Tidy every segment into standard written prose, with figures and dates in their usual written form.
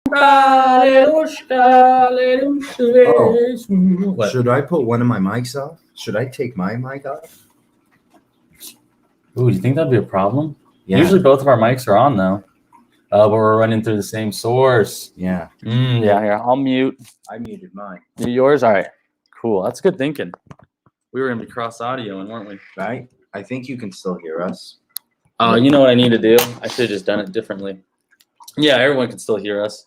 What? Should I put one of my mics off? Should I take my mic off? Ooh, do you think that'd be a problem? Yeah. Usually both of our mics are on though. But we're running through the same source. Yeah. Yeah, here. I'll mute. I muted mine. Yours? All right. Cool. That's good thinking. We were going to be cross audio, weren't we? Right? I think you can still hear us. Oh, you know what I need to do? I should have just done it differently. Yeah, everyone can still hear us.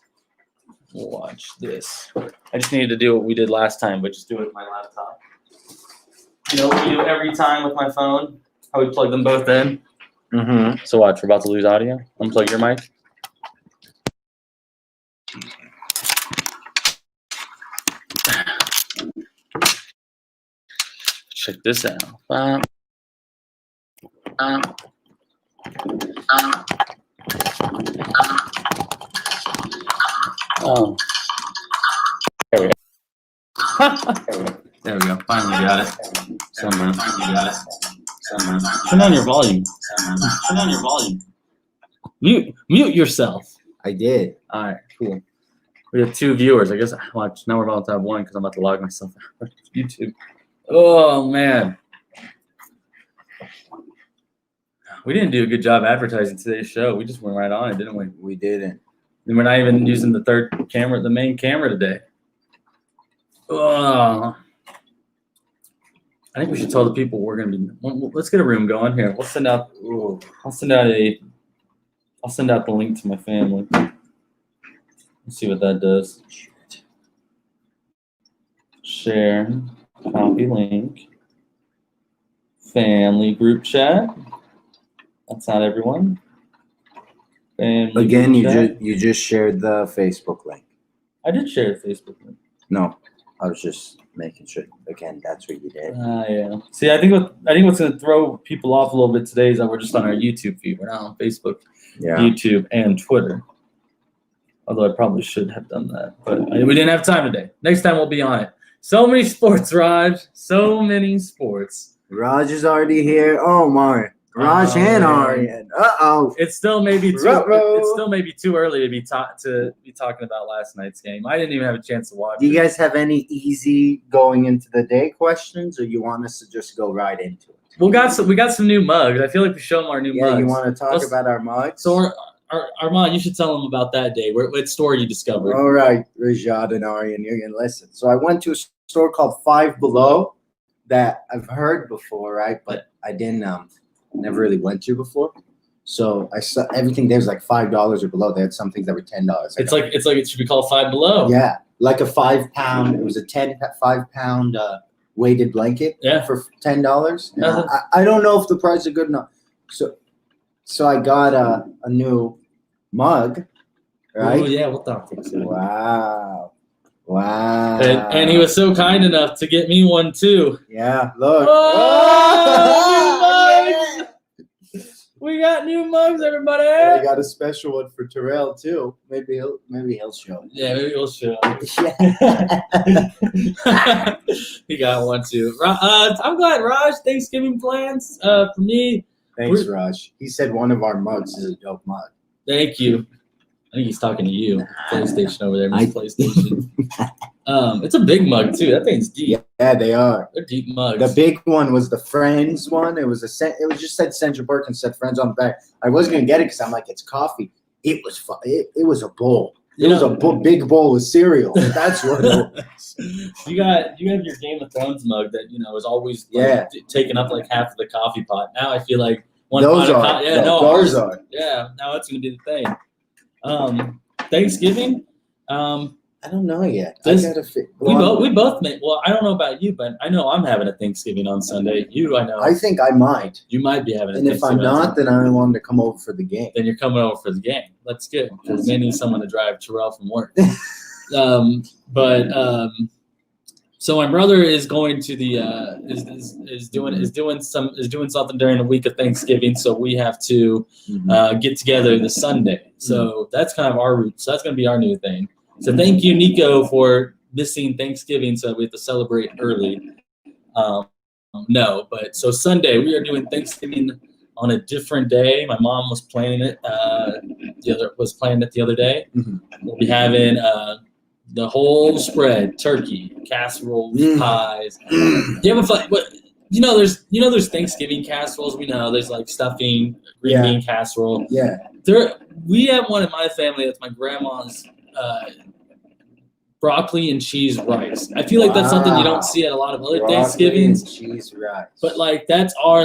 Watch this. I just needed to do what we did last time, but just do it with my laptop. You know what we do every time with my phone? How we plug them both in? Mm-hmm. So watch, we're about to lose audio. Unplug your mic. Check this out. Oh. There we go. There we go. Finally got it. Somehow. Turn on your volume. Turn on your volume. Mute yourself. I did. All right, cool. We have 2 viewers. I guess. Watch. Now we're about to have 1 because I'm about to log myself out of YouTube. Oh man. We didn't do a good job advertising today's show. We just went right on it, didn't we? We didn't. And we're not even using the main camera today. Oh. I think we should tell the people we're gonna be. Let's get a room going here. We'll send out. I'll send out the link to my family. Let's see what that does. Share, copy link, family group chat. That's not everyone. Family Again, group you just shared the Facebook link. I did share the Facebook link. No, I was just making sure. Again, that's what you did. Yeah. See, I think what's going to throw people off a little bit today is that we're just on our YouTube feed. We're not on Facebook, Yeah. YouTube, and Twitter. Although I probably should have done that, but we didn't have time today. Next time we'll be on it. So many sports, Raj. So many sports. Raj is already here. Oh my. Raj and Aryan. Uh-oh. It still may be too early to be talking about last night's game. I didn't even have a chance to watch. Do you guys have any easy going into the day questions, or you want us to just go right into it? We got some new mugs. I feel like we show them our new mugs. Yeah, you want to talk about our mugs? So Armand, you should tell them about that day. What store you discovered? All right, Rajad and Aryan, you're gonna listen. So I went to a store called Five Below that I've heard before, right? But I didn't never really went to before. So I saw everything there was like $5 or below. They had some things that were $10. It's like it should be called Five Below. Yeah, like a 5 pound. It was a 5 pound weighted blanket. Yeah. For $10. I don't know if the price is good enough. So I got a new mug. Right. Oh yeah, we'll talk to you. Wow. And he was so kind enough to get me one too. Yeah, look. Oh, we got new mugs, everybody. I got a special one for Terrell too. Maybe he'll show. Yeah, maybe he'll show. He got one too. I'm glad, Raj. Thanksgiving plans for me. Thanks, Raj. He said one of our mugs is a dope mug. Thank you. I think he's talking to you. PlayStation over there, Mr. PlayStation. It's a big mug too. That thing's deep. Yeah, they are. They're deep mugs. The big one was the Friends one. It was just said Central Park and said Friends on the back. I wasn't gonna get it because I'm like, it's coffee. It was fun. It was a bowl. It was a big bowl of cereal. That's what it was. You have your Game of Thrones mug that is always taking up like half of the coffee pot. Now I feel like those are. Those are. Yeah, now that's gonna be the thing. Thanksgiving. I don't know yet. We both make. Well, I don't know about you, but I know I'm having a Thanksgiving on Sunday. I know. I think I might. You might be having. And if I'm not, then I want to come over for the game. Then you're coming over for the game. That's good because they need someone to drive Terrell from work. So my brother is going to the is doing something during the week of Thanksgiving. So we have to get together this Sunday. So that's kind of our route. So that's going to be our new thing. So thank you, Nico, for missing Thanksgiving. So we have to celebrate early. So Sunday we are doing Thanksgiving on a different day. My mom was planning it. The other day. Mhm. We'll be having the whole spread: turkey, casseroles, pies. You have a fun, but there's Thanksgiving casseroles. We know there's like stuffing, green bean casserole. Yeah. We have one in my family. That's my grandma's broccoli and cheese rice. I feel like that's something you don't see at a lot of other Thanksgivings. Cheese rice. But like that's our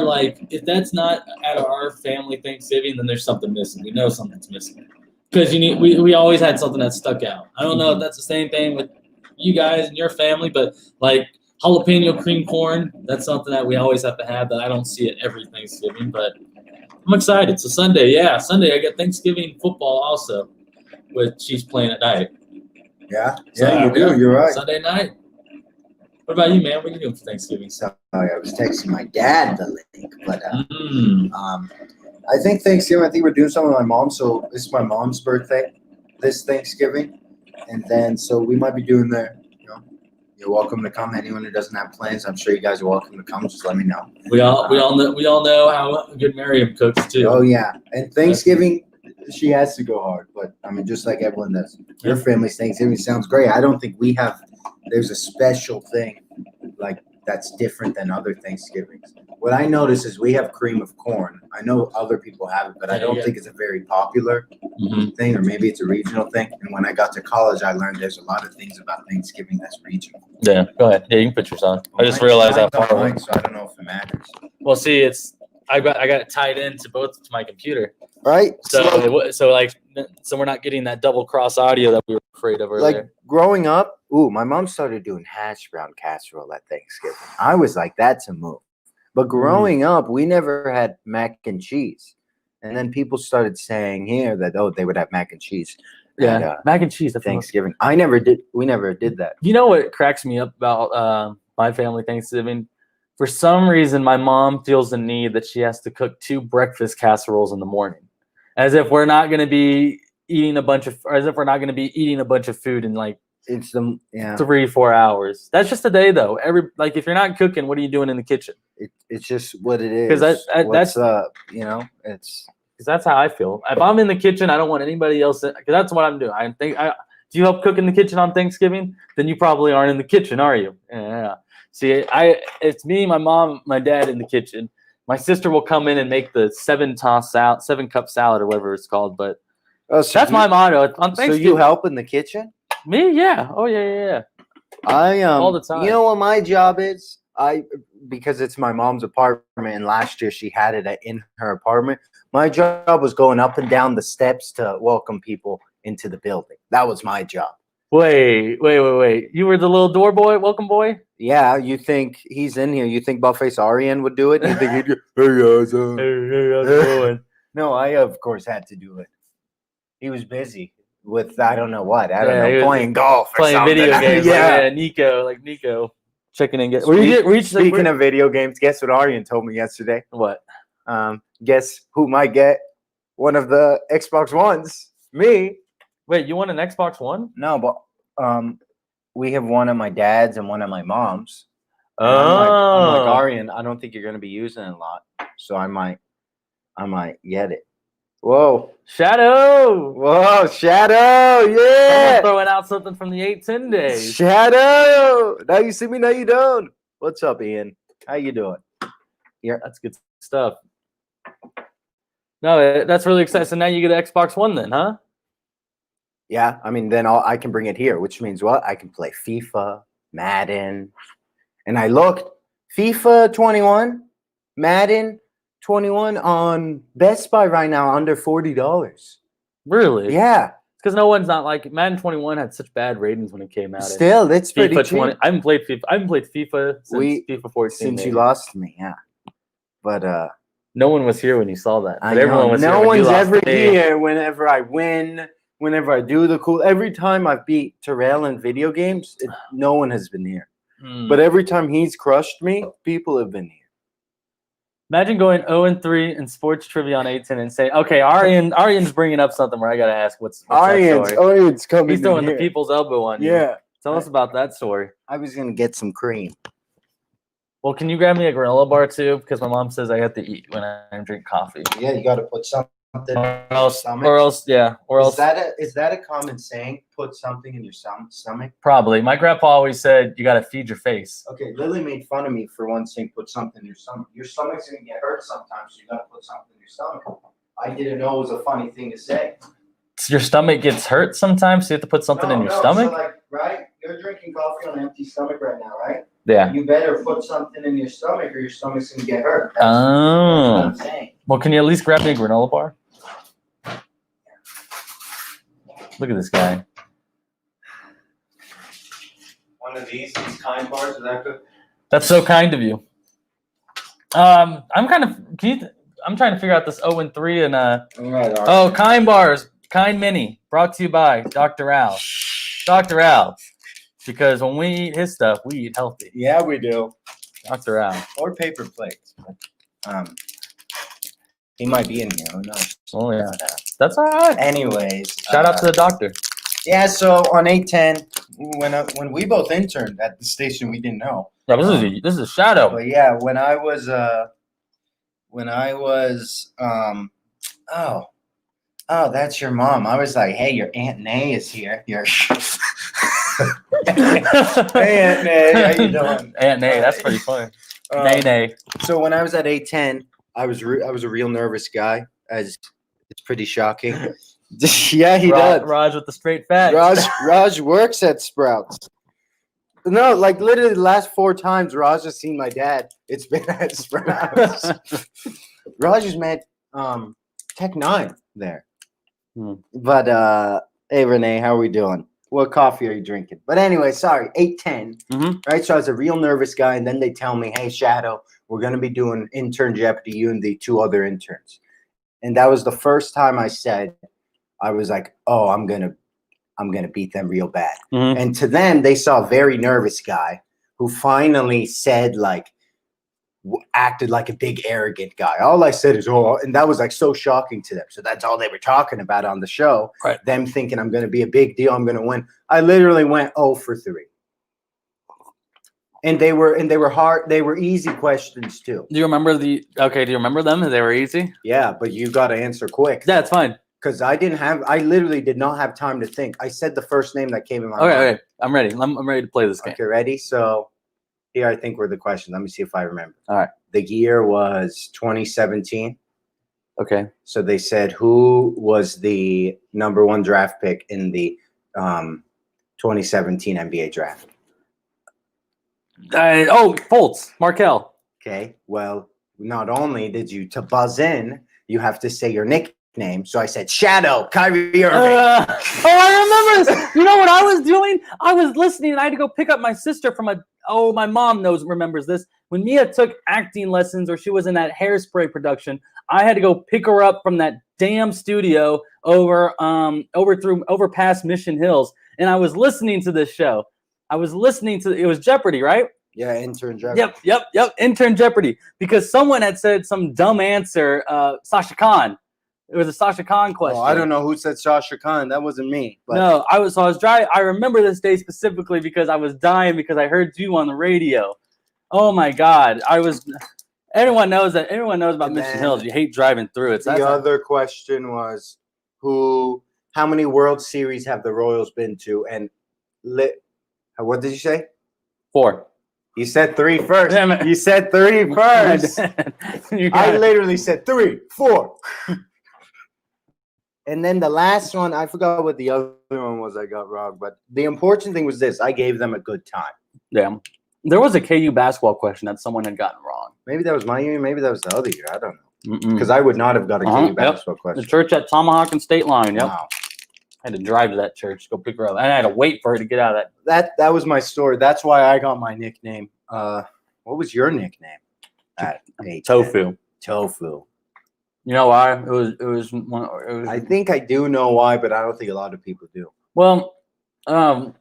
if that's not at our family Thanksgiving, then there's something missing. We know something's missing because we always had something that stuck out. I don't know if that's the same thing with you guys and your family, but like jalapeno cream corn, that's something that we always have to have that I don't see at every Thanksgiving. But I'm excited. So Sunday I got Thanksgiving football also, with Chiefs playing at night. Yeah, you do. You're right. Sunday night. What about you, man? What are you doing for Thanksgiving? So I was texting my dad the link, but I think Thanksgiving. I think we're doing something with my mom. So it's my mom's birthday this Thanksgiving, and then so we might be doing you're welcome to come. Anyone who doesn't have plans, I'm sure you guys are welcome to come. Just let me know. We all know how good Miriam cooks too. Oh yeah, and Thanksgiving. She has to go hard, but I mean, just like everyone does. Your family's Thanksgiving sounds great. I don't think there's a special thing like that's different than other Thanksgivings. What I notice is we have cream of corn. I know other people have it, but I don't think it's a very popular thing, or maybe it's a regional thing. And when I got to college, I learned there's a lot of things about Thanksgiving that's regional. Yeah, go ahead. Yeah, you can put yours on. I just realized how far away. So I don't know if it matters. Well, see, I got it tied into to my computer. Right. So we're not getting that double cross audio that we were afraid of earlier. Like growing up, my mom started doing hash brown casserole at Thanksgiving. I was like, that's a move. But growing up, we never had mac and cheese. And then people started saying here that they would have mac and cheese. Yeah, mac and cheese at Thanksgiving. I never did. We never did that. You know what cracks me up about my family Thanksgiving? For some reason, my mom feels the need that she has to cook 2 breakfast casseroles in the morning, as if we're not going to be eating a bunch of food in like it's 3-4 hours. That's just a day though. If you're not cooking, what are you doing in the kitchen? It's just what it is. Because that's it's because that's how I feel. If I'm in the kitchen, I don't want anybody else. Because that's what I'm doing. Do you help cook in the kitchen on Thanksgiving? Then you probably aren't in the kitchen, are you? Yeah. See, it's me, my mom, my dad in the kitchen. My sister will come in and make the 7-cup salad or whatever it's called. But that's my motto on Thanksgiving. So you help in the kitchen? Me, yeah. Oh yeah. I all the time. You know what my job is? Because it's my mom's apartment, and last year she had it in her apartment. My job was going up and down the steps to welcome people into the building. That was my job. Wait. You were the little door boy, welcome boy? Yeah, you think he's in here. You think Buttface Arian would do it? You think he'd go, hey, guys. Hey, how's it going? No, I, of course, had to do it. He was busy with, I don't know what. I don't know, playing golf or playing something. Video games. Yeah. Nico. Checking in. Speaking of video games, guess what Arian told me yesterday? What? Guess who might get one of the Xbox Ones? Me. Wait, you want an Xbox One? No, but we have one at my dad's and one at my mom's. Oh. I'm like, Arian, I don't think you're going to be using it a lot, so I might get it. Whoa. Shadow. Yeah. I'm throwing out something from the 810 days. Shadow. Now you see me, now you don't. What's up, Ian? How you doing? Yeah, that's good stuff. No, that's really exciting. So now you get an Xbox One then, huh? Yeah, I mean, then I can bring it here, which means what? I can play FIFA, Madden. And I looked, FIFA 21, Madden 21 on Best Buy right now, under $40. Really? Yeah. Because no one's not like Madden 21 had such bad ratings when it came out. Still, that's pretty FIFA cheap. 20. I haven't played FIFA since FIFA 14. Since you lost me, yeah. But no one was here when you saw that. But everyone was here. No one's ever here whenever I win. Whenever I do the cool, every time I've beat Terrell in video games, no one has been here. But every time he's crushed me, people have been here. Imagine going 0-3 in sports trivia on 810 and say, okay, Arian's bringing up something where I got to ask what's Arian's coming. He's throwing the people's elbow on you. Yeah. Tell us about that story. I was going to get some cream. Well, can you grab me a granola bar too? Because my mom says I have to eat when I drink coffee. Yeah, you got to put something. Or else, Stomach? or else, yeah, or else. Is that a common saying? Put something in your stomach. Probably. My grandpa always said you got to feed your face. Okay, Lily made fun of me for one saying put something in your stomach. Your stomach's gonna get hurt sometimes, so you gotta put something in your stomach. I didn't know it was a funny thing to say. Your stomach gets hurt sometimes, so you have to put something in your stomach? So like, right? You're drinking coffee on an empty stomach right now, right? Yeah. You better put something in your stomach or your stomach's gonna get hurt. That's what Oh. I'm saying. Well, can you at least grab me a granola bar? Look at this guy. One of these kind bars, is that good? That's so kind of you. I'm kind of. I'm trying to figure out this 0-3 and All right, Oh, Kind Bars, Kind Mini, brought to you by Dr. Al. Dr. Al, because when we eat his stuff, we eat healthy. Yeah, we do. Dr. Al. Or paper plates. He might be in here. Who knows? Oh yeah, that's all right. Anyways, Shout out to the doctor. Yeah, so on 810, when we both interned at the station, we didn't know. Yeah, this is a shadow. But yeah, when I was oh, that's your mom. I was like, hey, your Aunt Nay is here. Your hey, Aunt Nay, how you doing? Aunt Nay, that's pretty funny. Nay Nay. So when I was at 810, I was a real nervous guy. As it's pretty shocking. Yeah, he does. Raj with the straight facts. Raj works at Sprouts. No, like literally the last 4 times Raj has seen my dad, it's been at Sprouts. Raj has met Tech 9 there. But hey Renee, how are we doing? What coffee are you drinking? But anyway, sorry, 810. Right, so I was a real nervous guy, and then they tell me, hey Shadow, we're gonna be doing intern Jeopardy, you and the 2 other interns. And that was the first time I said, I was like, oh, I'm gonna beat them real bad. And to them, they saw a very nervous guy who finally said, like, acted like a big arrogant guy. All I said is, oh, and that was like so shocking to them. So that's all they were talking about on the show. Right. Them thinking I'm going to be a big deal. I'm going to win. I literally went 0 for 3. And they were hard. They were easy questions too. Do you remember do you remember them? They were easy? Yeah, but you got to answer quick. Yeah, it's fine. Because I literally did not have time to think. I said the first name that came in my mind. Okay, I'm ready. I'm ready to play this game. Okay, ready? So here I think were the questions. Let me see if I remember. All right. The year was 2017. Okay. So they said, who was the #1 draft pick in the 2017 NBA draft? Fultz, Markel. Okay. Well, not only did you, to buzz in, you have to say your nickname. So I said, Shadow, Kyrie Irving. I remember this. You know what I was doing? I was listening, and I had to go pick up my sister from my mom remembers this. When Mia took acting lessons, or she was in that Hairspray production, I had to go pick her up from that damn studio over past Mission Hills, and I was listening to this show. It was Jeopardy, right? Yeah, Intern Jeopardy. Yep, Intern Jeopardy. Because someone had said some dumb answer, Sasha Khan. It was a Sasha Khan question. Oh, I don't know who said Sasha Khan. That wasn't me. But. No, I was driving. I remember this day specifically because I was dying because I heard you on the radio. Oh my God. Everyone knows about Mission Hills. You hate driving through it. The other question was how many World Series have the Royals been to? And what did you say? 4. You said 3 first. You said 3 first. I literally said 3, 4. And then the last one, I forgot what the other one was I got wrong. But the important thing was this. I gave them a good time. Yeah. There was a KU basketball question that someone had gotten wrong. Maybe that was my year. Maybe that was the other year. I don't know. Because I would not have got a KU basketball question. The church at Tomahawk and State Line. Yep. Wow. I had to drive to that church, go pick her up. And I had to wait for her to get out of that. That was my story. That's why I got my nickname. What was your nickname? Tofu. Tofu. You know why? It was. I think I do know why, but I don't think a lot of people do. Well, I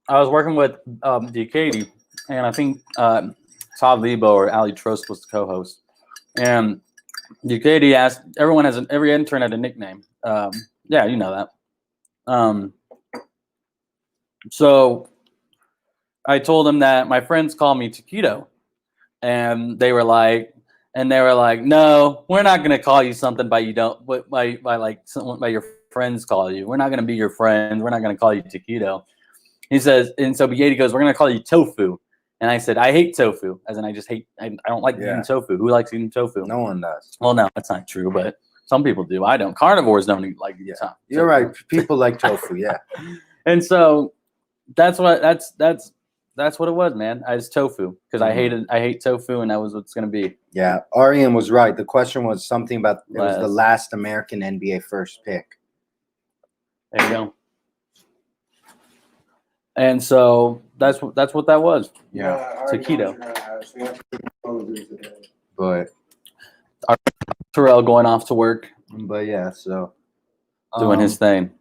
was working with DKD, and I think Todd Lebo or Ali Trost was the co-host. And DKD asked, every intern had a nickname. Yeah, you know that. So I told him that my friends call me Taquito and they were like, no, we're not gonna call you something by you don't by like someone by your friends call you. We're not gonna be your friends. We're not gonna call you Taquito. He says, and so Beatty goes, we're gonna call you Tofu. And I said, I hate tofu, as in I just hate. I don't like eating tofu. Who likes eating tofu? No one does. Well, no, that's not true, but some people do. I don't. Carnivores don't eat like tofu. You're right. People like tofu. Yeah. And so that's what it was, man. I was tofu because I hate tofu, and that was what's gonna be. Yeah, Arian was right. The question was something about it was the last American NBA first pick. There you go. And so that's what that was. Yeah, Taquito. But Terrell going off to work, but yeah, so doing his thing.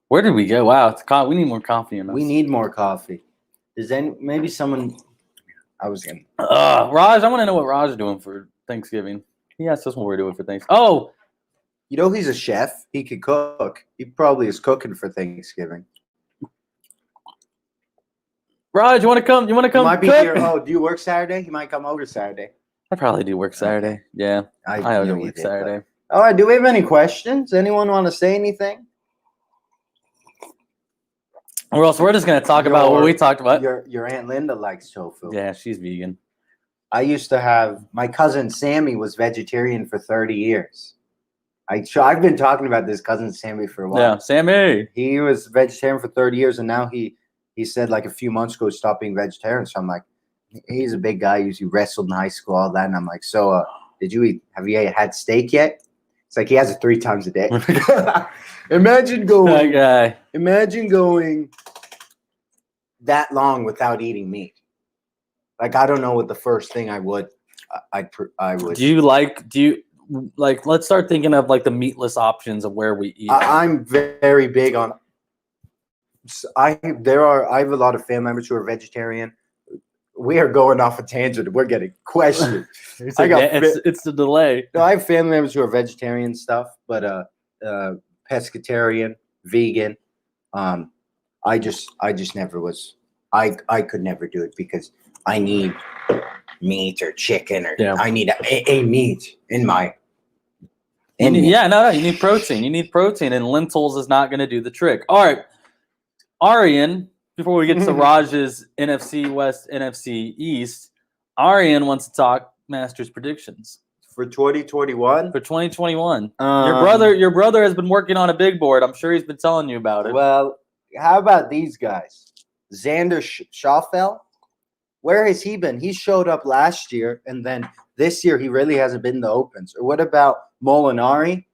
Where did we go? Wow, we need more coffee in us. We need more coffee. Is maybe someone? I was gonna. Raj, I want to know what Raj is doing for Thanksgiving. He asked us what we're doing for Thanksgiving. Oh, you know he's a chef. He could cook. He probably is cooking for Thanksgiving. Raj, you want to come? You want to come? He might be cook? here. Oh, do you work Saturday? He might come over Saturday. I probably do work Saturday. Yeah, I knew work you did, Saturday. But... All right. Do we have any questions? Anyone want to say anything? Or else we're just gonna talk about what we talked about. Your Aunt Linda likes tofu. Yeah, she's vegan. I used to have my cousin Sammy was vegetarian for 30 years. I've been talking about this cousin Sammy for a while. Yeah, Sammy. He was vegetarian for 30 years, and now he said like a few months ago he stopped being vegetarian. So I'm like, he's a big guy. He wrestled in high school, all that. And I'm like, so have you had steak yet? It's like he has it 3 times a day. Imagine going that long without eating meat. Like, I don't know what the first thing I would. Do you like, let's start thinking of like the meatless options of where we eat. I'm very big on, I have a lot of family members who are vegetarian. We are going off a tangent. We're getting questioned. It's the delay. No, I have family members who are vegetarian stuff, but pescatarian, vegan. I just never was. I could never do it because I need meat or chicken or I need a meat in my. You need protein. You need protein, and lentils is not going to do the trick. All right, Arian. Before we get to Raj's NFC West, NFC East, Arian wants to talk Masters predictions for 2021. For 2021, your brother has been working on a big board. I'm sure he's been telling you about it. Well, how about these guys? Xander Schauffele. Where has he been? He showed up last year, and then this year he really hasn't been in the Opens. Or what about Molinari?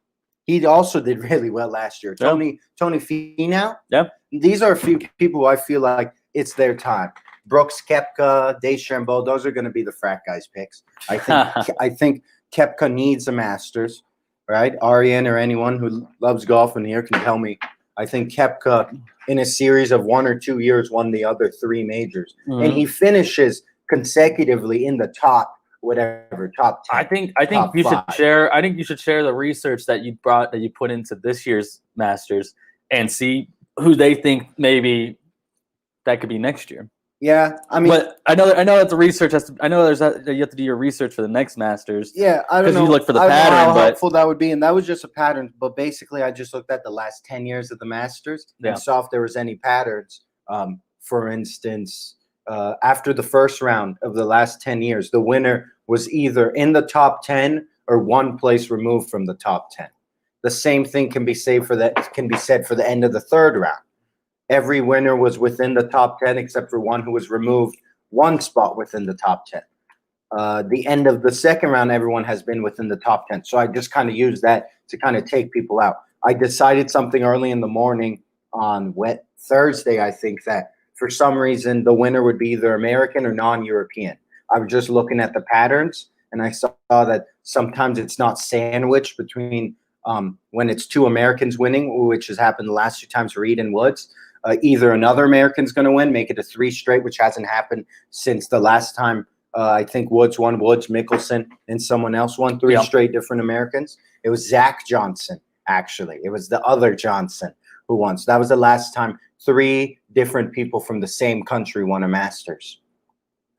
He also did really well last year. Tony Finau. Yep. These are a few people who I feel like it's their time. Brooks Koepka, DeChambeau, those are going to be the frat guys' picks. I think Koepka needs a Masters, right? Arian or anyone who loves golf in here can tell me. I think Koepka, in a series of 1 or 2 years, won the other 3 majors. Mm-hmm. And he finishes consecutively in the top 10. I think you should share. I think you should share the research that you put into this year's Masters and see who they think maybe that could be next year. Yeah, I mean, but I know that the research you have to do your research for the next Masters. Yeah, I don't know. Because you look for the pattern. I don't know how helpful that would be, and that was just a pattern. But basically, I just looked at the last 10 years of the Masters and saw if there was any patterns. For instance, after the first round of the last 10 years, the winner was either in the top 10 or 1 place removed from the top 10. The same thing can be said for the end of the third round. Every winner was within the top 10 except for one who was removed 1 spot within the top 10. The end of the second round, everyone has been within the top 10. So I just kind of used that to kind of take people out. I decided something early in the morning on Thursday, I think, that for some reason the winner would be either American or non-European. I was just looking at the patterns, and I saw that sometimes it's not sandwiched between when it's 2 Americans winning, which has happened the last 2 times, Reed and Woods. Either another American's going to win, make it a 3 straight, which hasn't happened since the last time I think Woods won. Woods, Mickelson, and someone else won 3 straight different Americans. It was Zach Johnson, actually. It was the other Johnson who won. So that was the last time 3 different people from the same country won a Masters.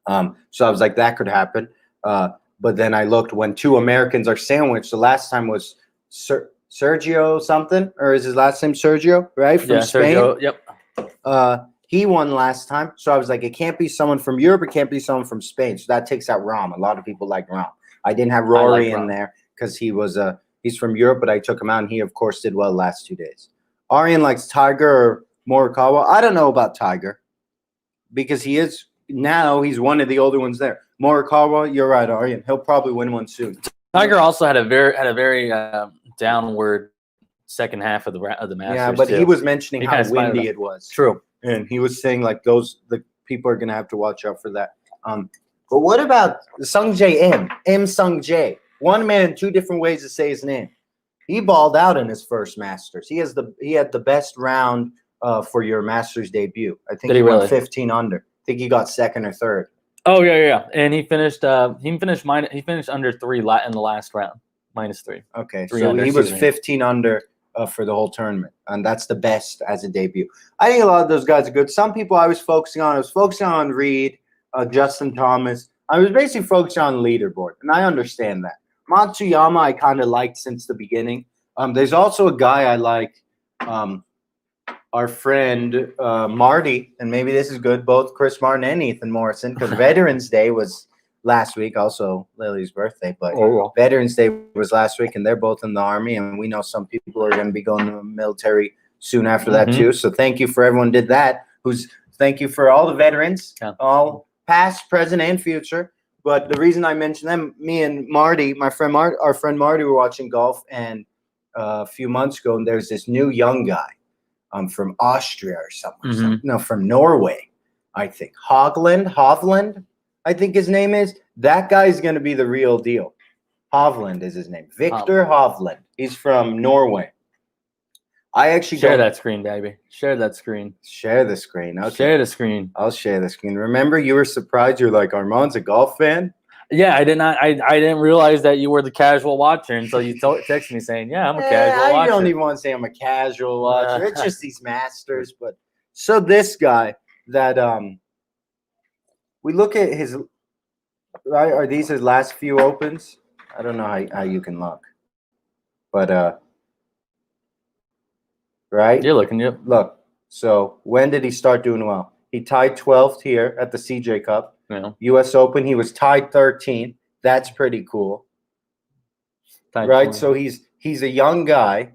So I was like, that could happen. But then I looked when two Americans are sandwiched. The last time was Sergio something, or is his last name Sergio? Right, from Spain. Sergio, yep. He won last time, so I was like, it can't be someone from Europe. It can't be someone from Spain. So that takes out Rahm. A lot of people like Rahm. I didn't have Rory in there because he's from Europe, but I took him out, and he of course did well last 2 days. Arian likes Tiger or Morikawa. I don't know about Tiger because he's one of the older ones there. Morikawa, you're right, Arian. He'll probably win one soon. Tiger also had a very downward second half of the Masters. Yeah, but he was mentioning how windy it was. True. And he was saying like the people are gonna have to watch out for that. But what about Sung Jae Im Sung Jae? One man, two different ways to say his name. He balled out in his first Masters. He had the best round for your Masters debut. I think he went 15 under. I think he got second or third. Oh yeah. And he finished under 3 in the last round, -3. Okay, so he was 15 under for the whole tournament, and that's the best as a debut. I think a lot of those guys are good. Some people I was focusing on Reed, Justin Thomas. I was basically focusing on leaderboard, and I understand that. Matsuyama I kind of liked since the beginning. There's also a guy I like, our friend Marty, and maybe this is good, both Chris Martin and Ethan Morrison, because Veterans Day was last week, also Lily's birthday, but Veterans Day was last week, and they're both in the Army, and we know some people are going to be going to the military soon after that too. So thank you for everyone who did that. Thank you for all the veterans, all past, present, and future. But the reason I mentioned them, me and Marty, our friend Marty, were watching golf, and a few months ago, and there's this new young guy, from Austria or something. No, from Norway, I think. Hovland. I think his name is. That guy's going to be the real deal. Hovland is his name. Victor Hovland. He's from Norway. I actually share that screen, baby. Share that screen. Share the screen. Okay. Share the screen. I'll share the screen. Remember, you were surprised. You're like, Armand's a golf fan? Yeah, I did not. I didn't realize that you were the casual watcher until you texted me saying, "Yeah, I'm a casual watcher." I don't even want to say I'm a casual watcher. It's just these Masters. But so this guy that we look at his right. Are these his last few opens? I don't know how you can look, but right. You're looking. Yep. Look. So when did he start doing well? He tied 12th here at the CJ Cup. Yeah. U.S. Open, he was tied 13th. That's pretty cool. Right? So he's a young guy.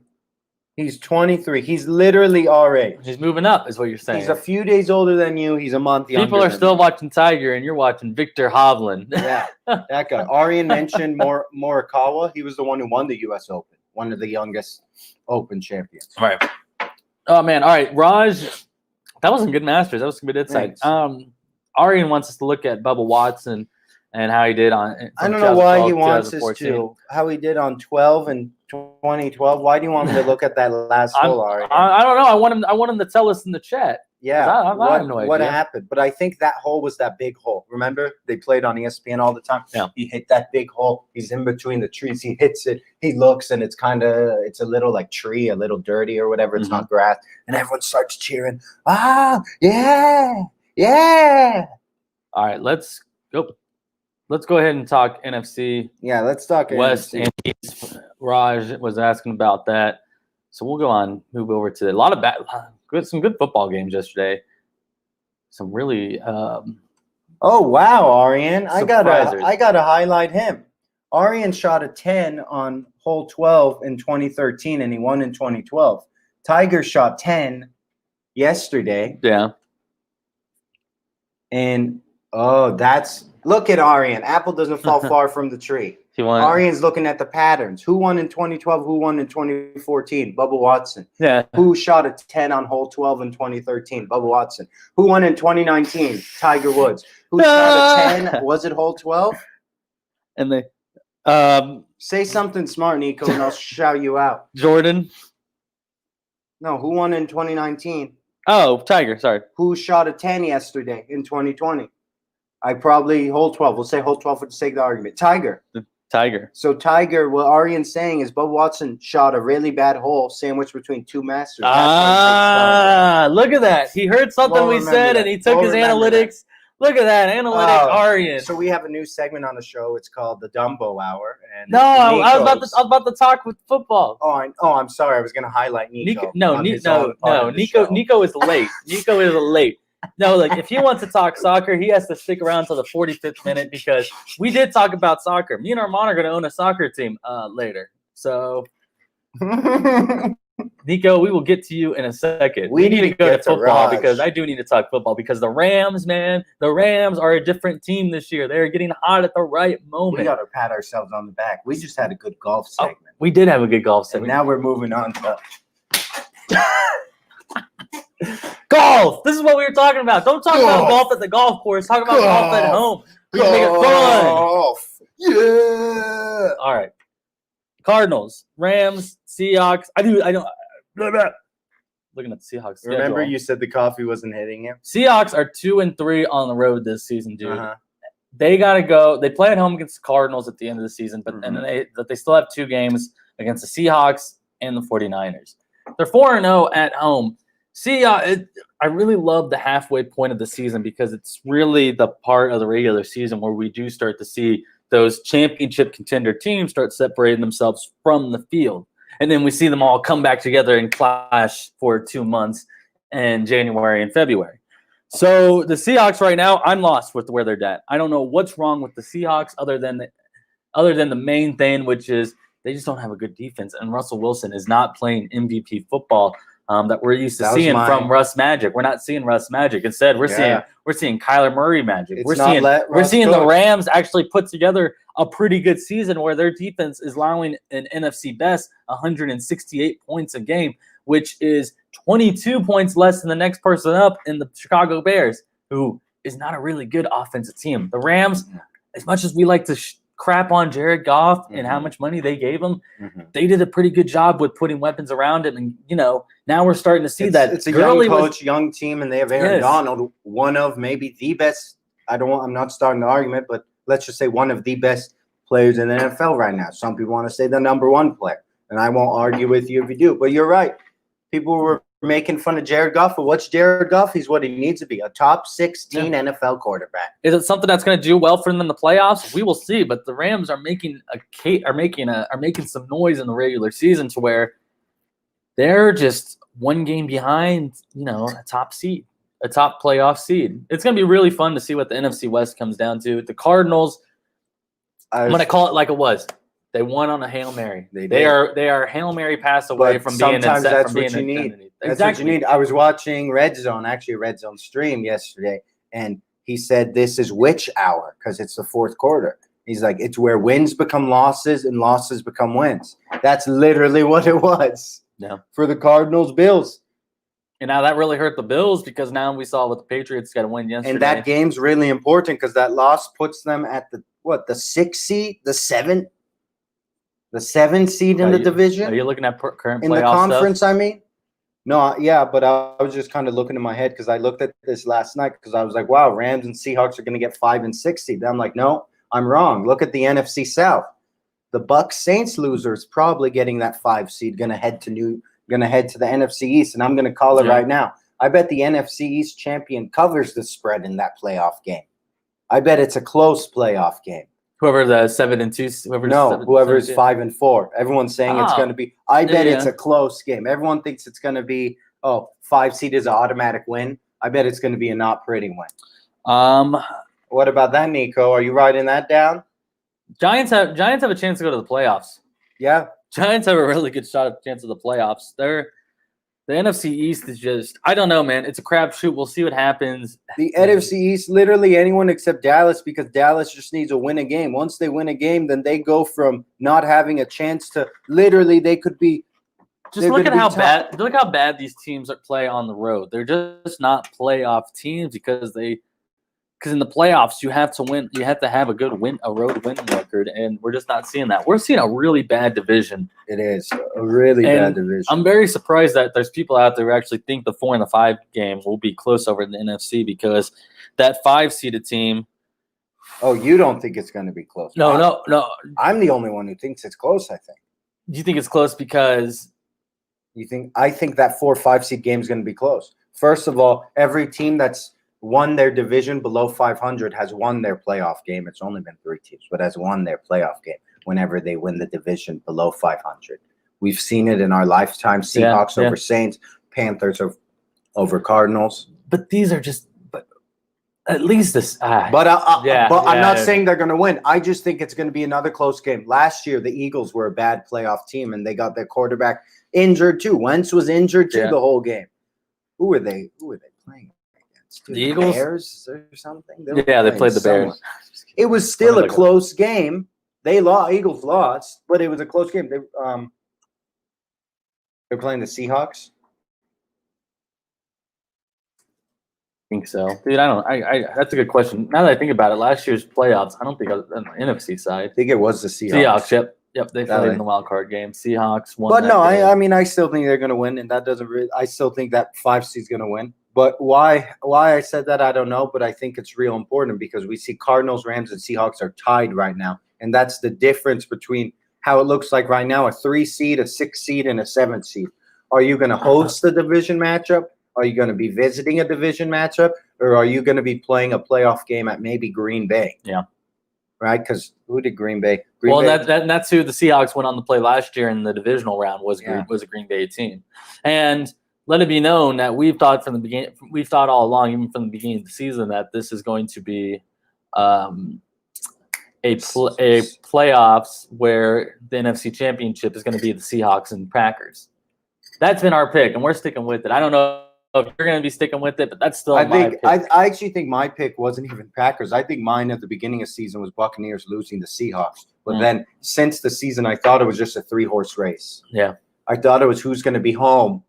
He's 23. He's literally our age. He's moving up, is what you're saying. He's a few days older than you. He's a month younger. People are still watching Tiger, and you're watching Victor Hovland. Yeah, that guy. Arian mentioned Morikawa. He was the one who won the U.S. Open, one of the youngest Open champions. All right. Oh, man. All right, Raj, that was some good Masters. That was some good insight. Arian wants us to look at Bubba Watson and how he did on. I don't know why he wants us to. How he did on 12 and 2012. Why do you want me to look at that last hole, Arian? I don't know. I want him to tell us in the chat. Yeah. I have no idea what happened. But I think that hole was that big hole. Remember, they played on ESPN all the time. Yeah. He hit that big hole. He's in between the trees. He hits it. He looks, and it's a little like tree, a little dirty or whatever. It's not grass, and everyone starts cheering. Ah, yeah. Yeah. All right, let's go ahead and talk NFC. Yeah, let's talk West NFC. and East. Raj was asking about that, so we'll move over to a lot of some good football games yesterday. Some really. Oh wow, Arian! I surprisers. gotta highlight him. Arian shot a 10 on hole 12 in 2013, and he won in 2012. Tiger shot 10 yesterday. Yeah. And look at Arian. Apple doesn't fall far from the tree. Arian's looking at the patterns. Who won in 2012? Who won in 2014? Bubba Watson. Yeah. Who shot a 10 on hole 12 in 2013? Bubba Watson. Who won in 2019? Tiger Woods. Who shot a 10? Was it hole 12? And they say something smart, Nico, and I'll shout you out. Jordan. No, who won in 2019? Oh, Tiger, sorry. Who shot a 10 yesterday in 2020? I probably hole 12. We'll say hole 12 for the sake of the argument. Tiger. Tiger. So Tiger, what Arian's saying is Bubba Watson shot a really bad hole sandwiched between two Masters. Look at that. He heard something we said, and he took his analytics. Look at that analytic Aryan. So we have a new segment on the show. It's called the Dumbo Hour. And No, I was Nico's- about to talk with football. I'm sorry. I was going to highlight Nico. Nico is late. Nico is late. No, like if he wants to talk soccer, he has to stick around till the 45th minute because we did talk about soccer. Me and Armand are going to own a soccer team later. So, Nico, we will get to you in a second. We need to go to football because I do need to talk football because the Rams, man, the Rams are a different team this year. They're getting hot at the right moment. We got to pat ourselves on the back. We just had a good golf segment. We did have a good golf segment. And now we're moving on to golf. This is what we were talking about. Don't talk about golf at the golf course. Talk about golf at home. We can make it fun. Golf. Yeah. All right. Cardinals, Rams, Seahawks. I don't. Looking at the Seahawks. Remember, schedule. you said the coffee wasn't hitting you. Seahawks are 2-3 on the road this season, dude. Uh-huh. They gotta go. They play at home against the Cardinals at the end of the season, but and they still have 2 games against the Seahawks and the 49ers. They're 4-0 at home. I really love the halfway point of the season because it's really the part of the regular season where we do start to see those championship contender teams start separating themselves from the field. And then we see them all come back together and clash for 2 months in January and February. So the Seahawks right now, I'm lost with where they're at. I don't know what's wrong with the Seahawks other than the main thing, which is they just don't have a good defense. And Russell Wilson is not playing MVP football that we're used to seeing from Russ Magic. We're not seeing Russ Magic. Instead, we're seeing Kyler Murray Magic. We're seeing the Rams actually put together a pretty good season where their defense is allowing an NFC best 168 points a game, which is 22 points less than the next person up in the Chicago Bears, who is not a really good offensive team. The Rams, as much as we like to crap on Jared Goff and how much money they gave him, they did a pretty good job with putting weapons around him. And, now we're starting to see that. It's a young coach, young team, and they have Aaron Donald, one of maybe the best. I'm not starting the argument, but let's just say one of the best players in the NFL right now. Some people want to say the number 1 player, and I won't argue with you if you do. But you're right. People were making fun of Jared Goff, but what's Jared Goff? He's what he needs to be, a top 16 NFL quarterback. Is it something that's going to do well for them in the playoffs? We will see. But the Rams are making some noise in the regular season to where they're just 1 game behind, a top seed, a top playoff seed. It's going to be really fun to see what the NFC West comes down to. The Cardinals, I'm going to call it like it was. They won on a Hail Mary. They are Hail Mary pass away from being sometimes that's what you need. That's what you need. I was watching Red Zone stream yesterday, and he said this is witch hour because it's the 4th quarter. He's like, it's where wins become losses and losses become wins. That's literally what it was. Yeah. For the Cardinals Bills. And now that really hurt the Bills because now we saw what the Patriots got to win yesterday. And that game's really important because that loss puts them at the 6th seed, the 7th seed in the division. Are you looking at current playoff in the conference? Stuff? I mean, no, yeah, but I was just kind of looking in my head because I looked at this last night because I was like, wow, Rams and Seahawks are going to get 5 and 6 seed. I'm like, no, I'm wrong. Look at the NFC South. The Bucs Saints loser is probably getting that 5 seed, going to head to the NFC East, and I'm going to call it right now. I bet the NFC East champion covers the spread in that playoff game. I bet it's a close playoff game. Whoever the 7-2, whoever's 5 and 4. Everyone's saying it's going to be. I bet it's a close game. Everyone thinks it's going to be. 5 seed is an automatic win. I bet it's going to be a not pretty win. What about that, Nico? Are you writing that down? Giants have a chance to go to the playoffs. Yeah, Giants have a really good chance of the playoffs. The NFC East is just, I don't know, man. It's a crapshoot. We'll see what happens. The NFC East, literally anyone except Dallas, because Dallas just needs to win a game. Once they win a game, then they go from not having a chance to literally they could be. Just look at how bad these teams play on the road. They're just not playoff teams because in the playoffs you have to win. You have to have a road win record, and we're just not seeing that. We're seeing a really bad division. It is a really bad division. I'm very surprised that there's people out there who actually think the 4 and the 5 game will be close over in the NFC because that 5-seeded team. Oh, you don't think it's going to be close? No. I'm the only one who thinks it's close. I think. Do you think it's close because? I think that 4-5 seed game is going to be close. First of all, every team that's won their division below 500 has won their playoff game. It's only been 3 teams, but has won their playoff game whenever they win the division below 500. We've seen it in our lifetime. Seahawks over Saints, Panthers over Cardinals. But these are just at least this. I'm not saying they're going to win. I just think it's going to be another close game. Last year, the Eagles were a bad playoff team, and they got their quarterback injured too. Wentz was injured too the whole game. Who were they playing against? The Eagles? Bears or something? They played the Bears. It was still a close game. Eagles lost, but it was a close game. They're playing the Seahawks. Think so, dude. I don't. That's a good question. Now that I think about it, last year's playoffs, I don't think on the NFC side. I think it was the Seahawks. Yep. They played in the wild card game. Seahawks won. But no, I still think they're going to win, and that doesn't. I still think that 5 seed's going to win. But why I said that, I don't know. But I think it's real important because we see Cardinals, Rams, and Seahawks are tied right now, and that's the difference between how it looks like right now: a 3 seed, a 6 seed, and a 7 seed. Are you going to host the division matchup? Are you going to be visiting a division matchup, or are you going to be playing a playoff game at maybe Green Bay? Yeah. Right? Because who did Green Bay? That's who the Seahawks went on to play last year in the divisional round was a Green Bay team. And let it be known that we've thought all along, even from the beginning of the season, that this is going to be a playoffs where the NFC Championship is going to be the Seahawks and Packers. That's been our pick, and we're sticking with it. I don't know if you're going to be sticking with it, but that's still my pick. I actually think my pick wasn't even Packers. I think mine at the beginning of the season was Buccaneers losing to Seahawks. But then since the season, I thought it was just a 3-horse race. Yeah. I thought it was who's going to be home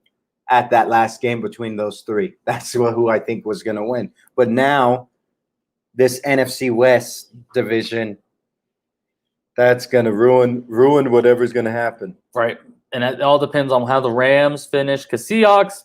at that last game between those 3. That's who I think was going to win. But now this NFC West division, that's going to ruin whatever's going to happen. Right. And it all depends on how the Rams finish, because Seahawks,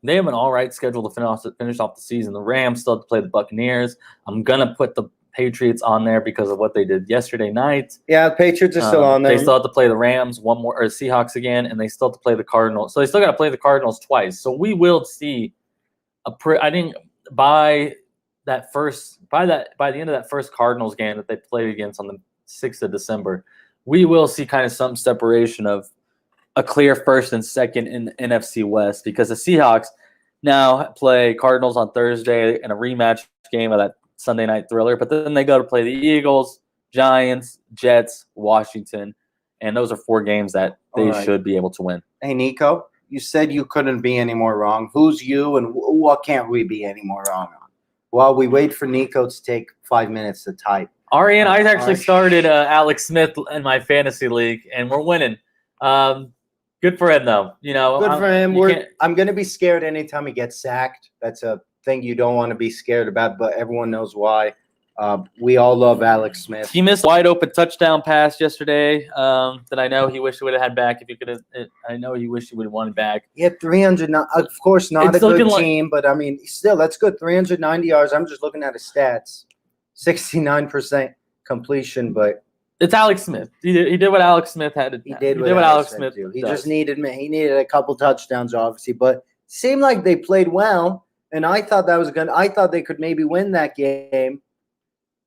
they have an all right schedule to finish off the season. The Rams still have to play the Buccaneers. I'm going to put the Patriots on there because of what they did yesterday night. Yeah, the Patriots are still on there. They still have to play the Rams or Seahawks again, and they still have to play the Cardinals. So they still got to play the Cardinals twice. So we will see I think by the end of that first Cardinals game that they played against on the 6th of December, we will see kind of some separation of a clear first and second in the NFC West, because the Seahawks now play Cardinals on Thursday in a rematch game of that Sunday night thriller, but then they go to play the Eagles, Giants, Jets, Washington, and those are 4 games that they should be able to win. Hey, Nico, you said you couldn't be any more wrong. Who's you, and what can't we be any more wrong on? While we wait for Nico to take 5 minutes to type. Arian, I actually started Alex Smith in my fantasy league, and we're winning. Good for him, though. Good for him. I'm going to be scared anytime he gets sacked. That's a thing you don't want to be scared about, but everyone knows why. We all love Alex Smith. He missed a wide open touchdown pass yesterday that I know he wished he would have had back. I know he wished he would have won it back. Yeah, 300. Of course, not a good team, but I mean, still, that's good. 390 yards. I'm just looking at his stats. 69% completion, but. It's Alex Smith. He did what Alex Smith had to do. He did what Alex Smith do. He just needed a couple touchdowns, obviously, but seemed like they played well, and I thought I thought they could maybe win that game.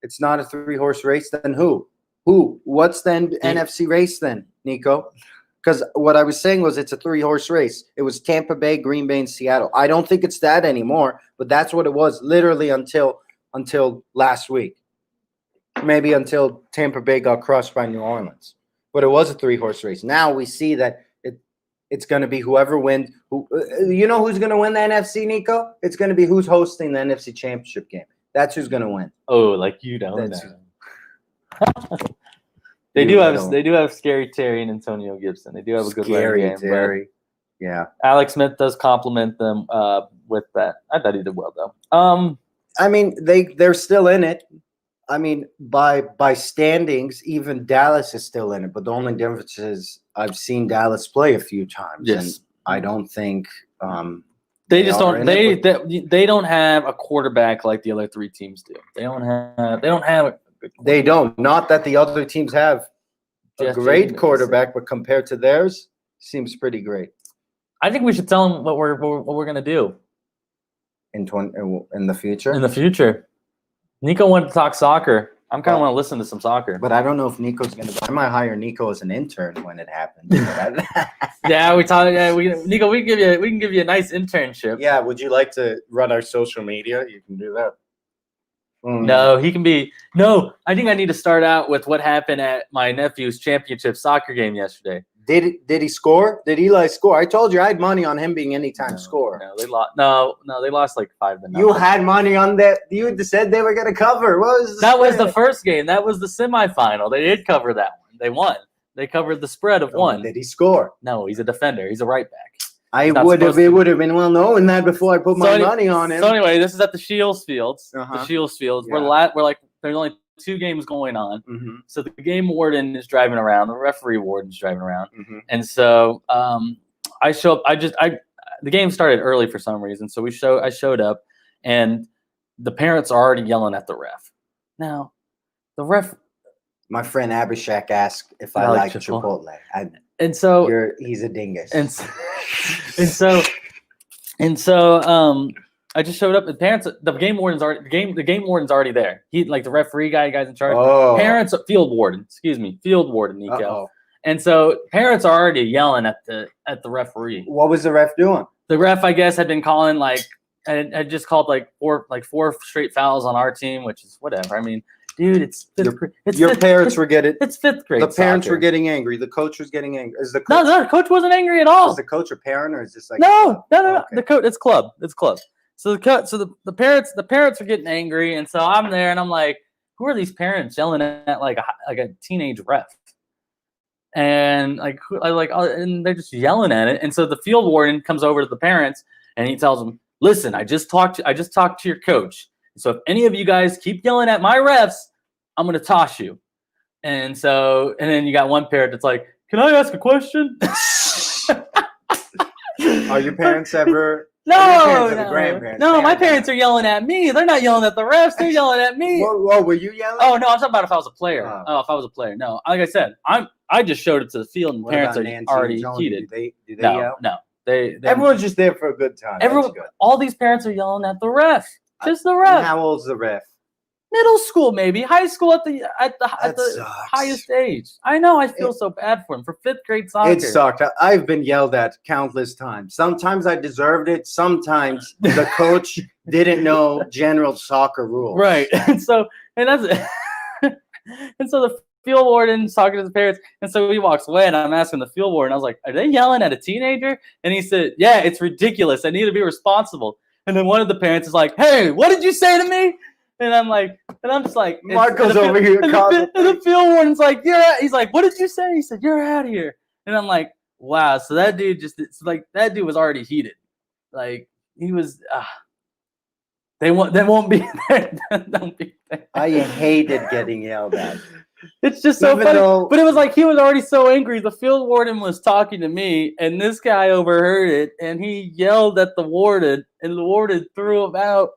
It's not a 3-horse race. Then who? What's then NFC race then, Nico? Because what I was saying was it's a 3-horse race. It was Tampa Bay, Green Bay, and Seattle. I don't think it's that anymore, but that's what it was literally until last week. Maybe until Tampa Bay got crushed by New Orleans. But it was a 3-horse race. Now we see that it's going to be whoever wins. You know who's going to win the NFC, Nico? It's going to be who's hosting the NFC Championship game. That's who's going to win. Oh, like you don't know. They do have Scary Terry and Antonio Gibson. They do have a good running game. Terry. Yeah. Alex Smith does compliment them with that. I thought he did well, though. I mean, they're still in it. I mean, by standings, even Dallas is still in it. But the only difference is I've seen Dallas play a few times, and I don't think they don't have a quarterback like the other 3 teams do. They don't have. They don't. Not that the other teams have a great quarterback, but compared to theirs, seems pretty great. I think we should tell them what we're gonna do. in the future. in the future. Nico wanted to talk soccer. I'm kind of want to listen to some soccer. But I don't know if Nico's gonna. I might hire Nico as an intern when it happens. Yeah, we talked. Yeah, Nico, we can give you a nice internship. Yeah. Would you like to run our social media? You can do that. No, he can be. No, I think I need to start out with what happened at my nephew's championship soccer game yesterday. Did he score? Did Eli score? I told you I had money on him being anytime scorer. No, they lost. No, they lost like 5-0. You had money on that. You said they were gonna cover. What was That was the first game. That was the semifinal. They did cover that one. They won. They covered the spread of one. Did he score? No, he's a defender. He's a right back. I Not would have. supposed It to. would have been well known that before I put my money on him. So anyway, this is at the Shields Fields. Uh-huh. The Shields Fields. Yeah. We're like there's only 2 games going on. Mm-hmm, So the game warden is driving around. The referee warden is driving around. mm-hmm. And so I show up. The game started early for some reason. So I showed up, and the parents are already yelling at the ref. Now, the ref. My friend Abhishek asked if I I like like Chipotle. Chipotle. And so He's a dingus. and so I just showed up. The parents, the game warden's already there. He like the referee guy's in charge. Oh. Parents, field warden, Nico. Uh-oh. And so parents are already yelling at the referee. What was the ref doing? The ref, I guess, had been calling had just called four straight fouls on our team, which is whatever. I mean, dude, it's fifth grade. Your parents were getting. It's 5th grade. The parents soccer. were getting angry. The coach was getting angry. Is the No, coach, the coach wasn't angry at all. is the coach a parent or is this like No. Okay. The coach, it's club. So the parents are getting angry, and so I'm there, and I'm like, who are these parents yelling at like a teenage ref? And and they're just yelling at it. And so the field warden comes over to the parents, and he tells them, "Listen, I just talked to your coach. So if any of you guys keep yelling at my refs, I'm gonna toss you." And then you got one parent that's like, "Can I ask a question?" Are your parents ever? No, Your parents are the grandparents. no, my Parents. parents are yelling at me. They're not yelling at the refs. They're yelling at me. Whoa, were you yelling? Oh no, I'm talking about if I was a player. Oh. If I was a player, no. Like I said, I just showed it to the field, and What parents about are Nancy already and Tony? heated. Do they No, yell? no, they Everyone's just there for a good time. everyone, That's good. all these parents are yelling at the ref. Just the And ref. how old's the ref? Middle school, maybe high school at the That sucks. highest age. I know. I feel so bad for him for 5th grade soccer. It sucked. I've been yelled at countless times. Sometimes I deserved it. Sometimes the coach didn't know general soccer rules. Right. And so the field warden's talking to the parents, and so he walks away, and I'm asking the field warden, I was like, are they yelling at a teenager? And he said, yeah, it's ridiculous. I need to be responsible. And then one of the parents is like, hey, what did you say to me? And I'm just like, Marco's over here and the field warden's like, he's like, what did you say? He said, you're out of here. And I'm like, wow. So that dude that dude was already heated. Like he was, they won't be there. Don't be there. I hated getting yelled at. It's just so Even funny. though- But it was like he was already so angry. The field warden was talking to me, and this guy overheard it, and he yelled at the warden, and the warden threw him out.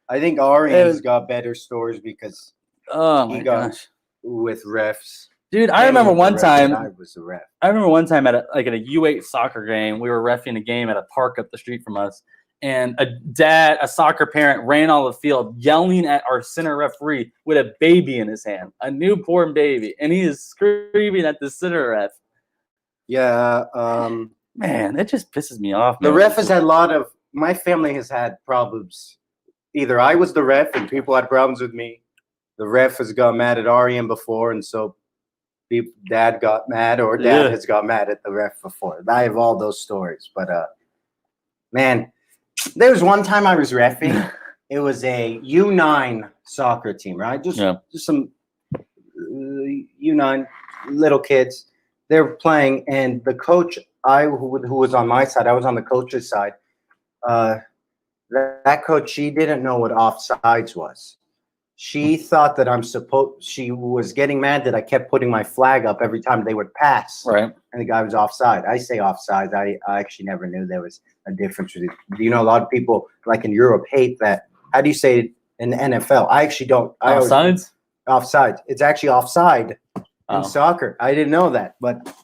I think Arian's got better stories because Oh he my got gosh, with refs. dude! I remember one time. I was the ref. I remember one time at a U8 soccer game, we were reffing a game at a park up the street from us, and a soccer parent, ran on the field yelling at our center referee with a baby in his hand, a newborn baby, and he is screaming at the center ref. Yeah, Man, it just pisses me off. the man. ref has had a lot of. My family has had problems. Either I was the ref and people had problems with me. The ref has got mad at Arian before, and so dad got mad, or dad Yeah. has got mad at the ref before. I have all those stories, but man, there was one time I was reffing. It was a U9 soccer team, right? Just some U9 little kids. They were playing, and the coach, who was on my side, I was on the coach's side. That coach, she didn't know what offsides was. She thought that she was getting mad that I kept putting my flag up every time they would pass. Right. And the guy was offside. I say offside. I actually never knew there was a difference. You know, a lot of people, like in Europe, hate that. How do you say it in the NFL? I actually don't. Offsides? Offside. It's actually offside Oh. in soccer. I didn't know that. But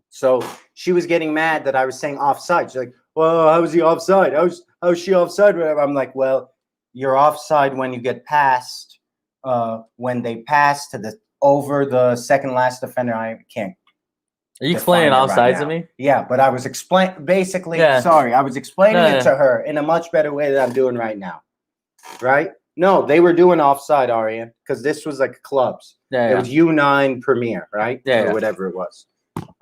so she was getting mad that I was saying offside. She's like, well, how was he offside? how is she offside? Whatever. I'm like, well, you're offside when you get past, when they pass to the over the second last defender. I can't. Are you define explaining it right offsides to now. me? Yeah, but I was basically, Yeah. sorry, I was explaining No, it to her in a much better way than I'm doing right now. Right? No, they were doing offside, Arian, because this was like clubs. Yeah, It yeah. was U9 Premier, right? Yeah, Or yeah. whatever it was.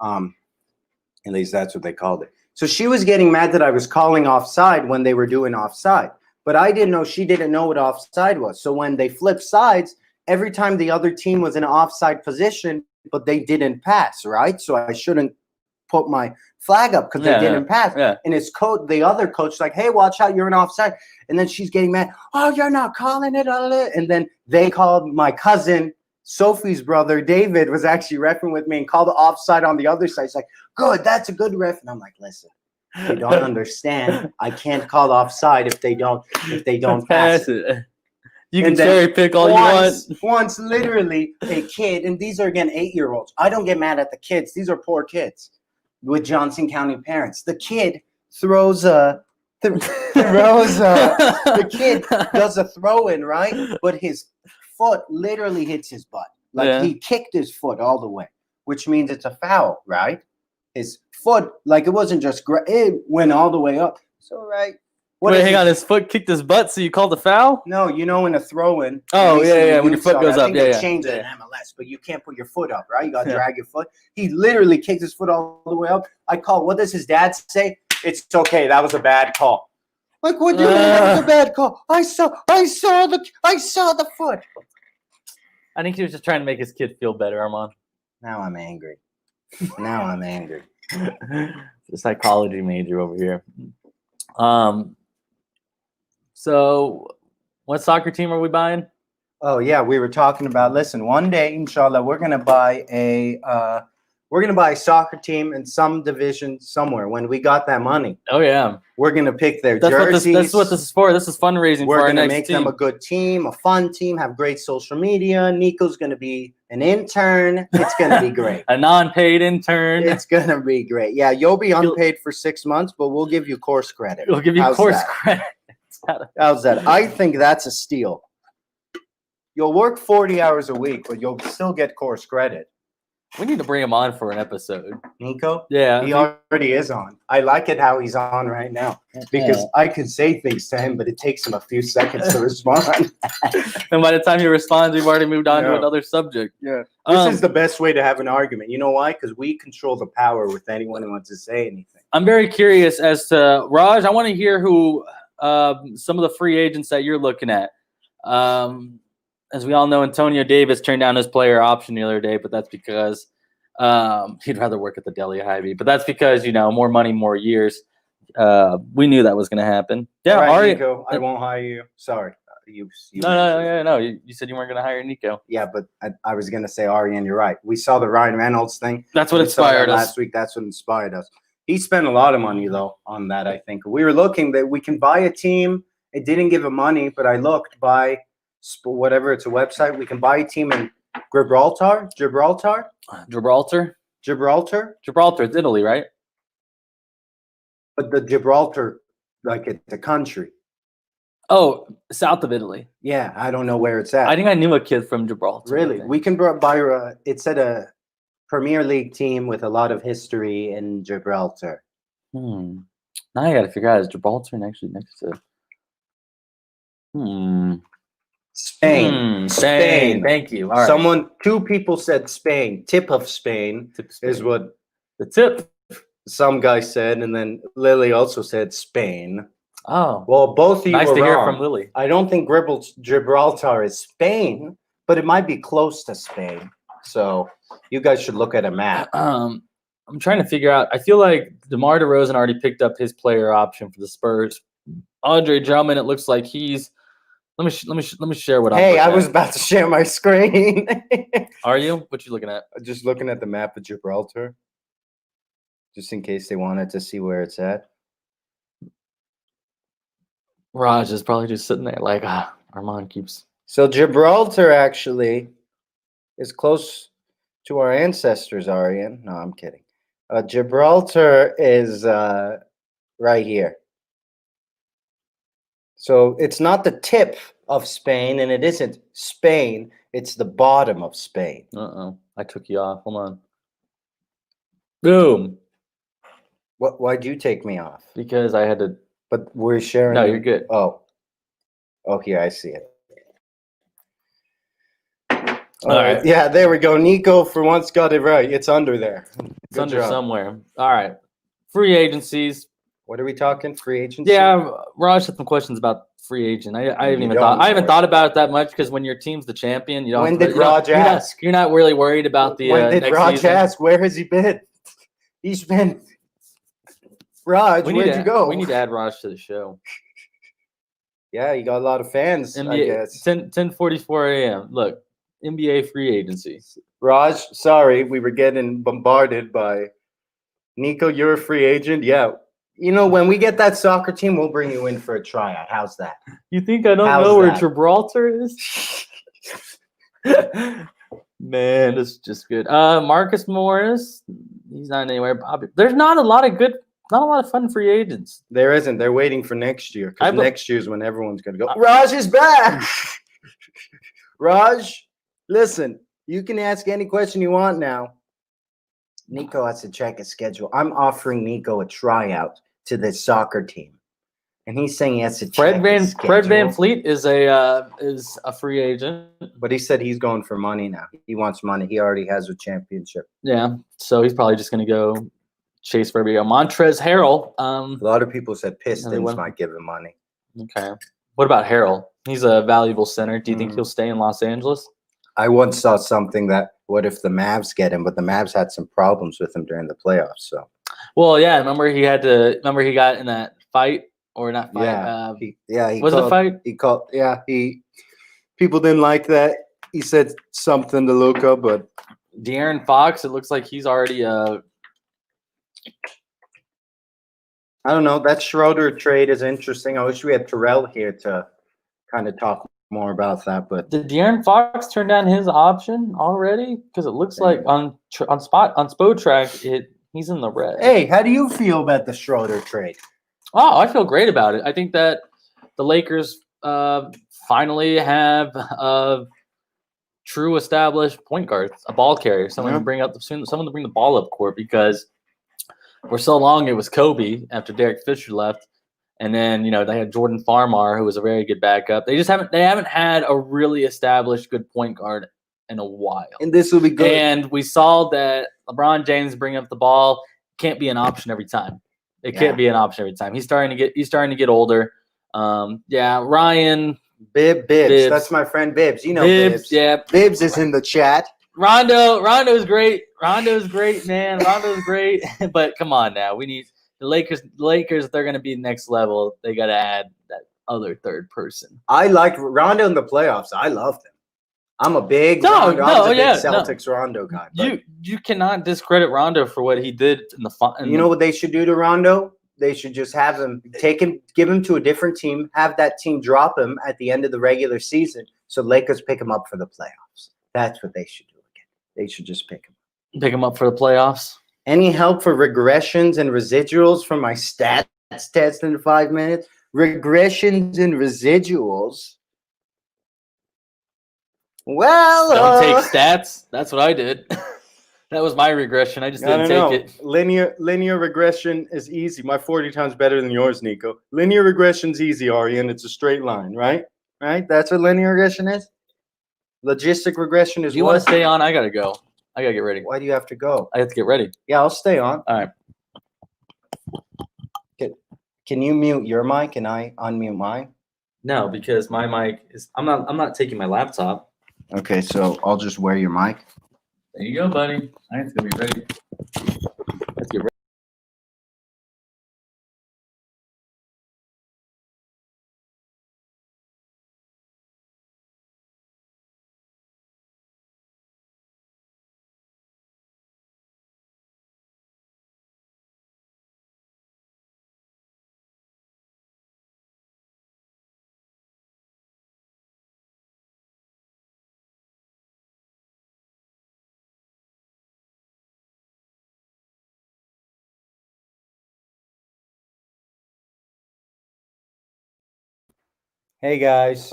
At least that's what they called it. So she was getting mad that I was calling offside when they were doing offside. But I didn't know, she didn't know what offside was. So when they flipped sides, every time the other team was in an offside position, but they didn't pass, right? So I shouldn't put my flag up because Yeah, they didn't pass. Yeah. And his coach, the other coach, like, hey, watch out, you're in offside. And then she's getting mad. Oh, you're not calling it. And then they called my cousin, Sophie's brother, David, was actually reffing with me and called the offside on the other side. He's like, good, that's a good ref. And I'm like, listen, you don't understand. I can't call offside if they don't pass it. it. You can And then cherry pick all you want. Once, literally, a kid, and these are again 8-year-olds. I don't get mad at the kids. These are poor kids with Johnson County parents. The kid throws the kid does a throw in, right? But his foot literally hits his butt. Like Yeah. he kicked his foot all the way, which means it's a foul, right? His foot, like it wasn't just it went all the way up. So right. Wait, is hang it? on. His foot kicked his butt, so you called the foul? No, you know in a throw-in. Oh, at least yeah, in the yeah, when your youth foot side, goes I up, think yeah, they yeah. changed it in Yeah. MLS, but you can't put your foot up, right? You got to Yeah. drag your foot. He literally kicked his foot all the way up. I call. What does his dad say? It's okay. That was a bad call. Like, what do you mean that was a bad call? I saw the foot. I think he was just trying to make his kid feel better, Armand. Now I'm angry. Now I'm angry. The psychology major over here. So what soccer team are we buying? Oh yeah, we were talking about. Listen, one day, inshallah, we're gonna buy a soccer team in some division somewhere. When we got that money, Oh yeah, we're gonna pick their that's jerseys. what this is for. This is fundraising We're for our gonna next make team. them a good team, a fun team, have great social media. Nico's gonna be an intern. It's gonna be great. A non-paid intern. It's gonna be great. Yeah, you'll be unpaid for 6 months, but we'll give you course credit. We'll give you How's course that? credit. How's that? I think that's a steal. You'll work 40 hours a week, but you'll still get course credit. We need to bring him on for an episode. Nico? Yeah. He already is on. I like it how he's on right now because I can say things to him, but it takes him a few seconds to respond. And by the time he responds, we've already moved on to Yeah. another subject. Yeah. This is the best way to have an argument. You know why? Because we control the power with anyone who wants to say anything. I'm very curious as to Raj. I want to hear who some of the free agents that you're looking at. As we all know, Antonio Davis turned down his player option the other day, but that's because he'd rather work at the Deli Hy-Vee. But that's because, more money, more years. We knew that was going to happen. Yeah, All right, Ari. Nico, I won't hire you. Sorry. You No. You said you weren't going to hire Nico. Yeah, but I was going to say, Arian, you're right. We saw the Ryan Reynolds thing. That's what We saw that inspired us. last week. That's what inspired us. He spent a lot of money, though, on that, I think. We were looking that we can buy a team. It didn't give him money, but I looked by whatever. It's a website. We can buy a team in Gibraltar. Gibraltar. It's Italy, right? But the Gibraltar, like it's a country. Oh, south of Italy. Yeah, I don't know where it's at. I think I knew a kid from Gibraltar. Really, we can buy. It's at a Premier League team with a lot of history in Gibraltar. Now I got to figure out, is Gibraltar actually next to? Spain. Spain. Thank you. All right. Two people said Spain. Tip of Spain is what the tip. Some guy said, and then Lily also said Spain. Oh, well, both of you nice were to hear wrong. from Lily. I don't think Gibraltar is Spain, but it might be close to Spain. So you guys should look at a map. I'm trying to figure out. I feel like DeMar DeRozan already picked up his player option for the Spurs. Andre Drummond, it looks like he's. Let me share what I'm. Hey, I was about to share my screen. Are you? What you looking at? Just looking at the map of Gibraltar, just in case they wanted to see where it's at. Raj is probably just sitting there like, Armand keeps. So Gibraltar actually is close to our ancestors, Arian. No, I'm kidding. Gibraltar is right here. So it's not the tip of Spain, and it isn't Spain. It's the bottom of Spain. Uh-oh. I took you off. Hold on. Boom. Why'd you take me off? Because I had to. But we're sharing. No, you're good. Oh, here I see it. All All right. right. Yeah, there we go. Nico for once got it right. It's under there. It's Good under job. somewhere. All right. Free agencies. What are we talking? Free agency? Yeah, Raj had some questions about free agent. I haven't You even don't, sorry. thought about it that much because when your team's the champion, you don't. When did you don't- Raj you're not- ask? You're not really worried about the When did next Raj season. ask? Where has he been? He's been. Raj, We need where'd to, you go? We need to add Raj to the show. Yeah, you got a lot of fans, I NBA guess. 10:44 a.m. Look, NBA free agency. Raj, sorry, we were getting bombarded by Nico. You're a free agent. Yeah. You know, when we get that soccer team, we'll bring you in for a tryout. How's that? You think I don't How's know where that? Gibraltar is? Man, this is just good. Marcus Morris, he's not anywhere. Bobby, there's not a lot of fun free agents. There isn't. They're waiting for next year because I be- next year's when everyone's going to go. Raj is back. Raj, listen, you can ask any question you want now. Nico has to check his schedule. I'm offering Nico a tryout to the soccer team. And he's saying he has to check his schedule. Fred Van Fleet is a free agent. But he said he's going for money now. He wants money. He already has a championship. Yeah, so he's probably just gonna go chase for everybody. Montrezl Harrell. A lot of people said Pistons went- might give him money. Okay. What about Harrell? He's a valuable center. Do you think Mhm. he'll stay in Los Angeles? I once saw something that what if the Mavs get him, but the Mavs had some problems with him during the playoffs. So Well, yeah. Remember he got in that fight or not fight? he Was it a called, fight? He called people didn't like that. He said something to Luka, but De'Aaron Fox. It looks like he's already I don't know. That Schroeder trade is interesting. I wish we had Terrell here to kind of talk more about that, but Did De'Aaron Fox turn down his option already? Because it looks like on Spotrac he's in the red. hey, how do you feel about the Schroeder trade? Oh, I feel great about it. I think that the Lakers finally have a true established point guard, a ball carrier, someone Yeah. to bring the ball up court because for so long it was Kobe after Derek Fisher left. And then, they had Jordan Farmar, who was a very good backup. They haven't had a really established good point guard in a while. And this will be good. And we saw that LeBron James bring up the ball can't be an option every time. It can't be an option every time. He's starting to get older. Ryan Bibbs. That's my friend Bibbs. You know Bibbs. Yeah. Bibbs is in the chat. Rondo's great. Rondo's great, man. Rondo's great. But come on now. We need the Lakers, they're going to be next level. They got to add that other third person. I liked Rondo in the playoffs. I loved him. I'm a big Rondo. I'm a big Celtics Rondo guy. You cannot discredit Rondo for what he did in the fun. You know what they should do to Rondo? They should just have him give him to a different team, have that team drop him at the end of the regular season, so Lakers pick him up for the playoffs. That's what they should do again. They should just pick him up for the playoffs. Any help for regressions and residuals for my stats test in 5 minutes? Regressions and residuals. Well, don't take stats. That's what I did. That was my regression. I just didn't take it. Linear regression is easy. My 40 times better than yours, Nico. Linear regression's easy, Arian. It's a straight line, right? Right? That's what linear regression is? Logistic regression is Do you want to stay on? I got to go. I got to get ready. Why do you have to go? I have to get ready. Yeah, I'll stay on. All right. Can you mute your mic and I unmute mine? No, because my mic is I'm not taking my laptop. Okay, so I'll just wear your mic. There you go, buddy. I have to be ready. Let's get ready. Hey guys.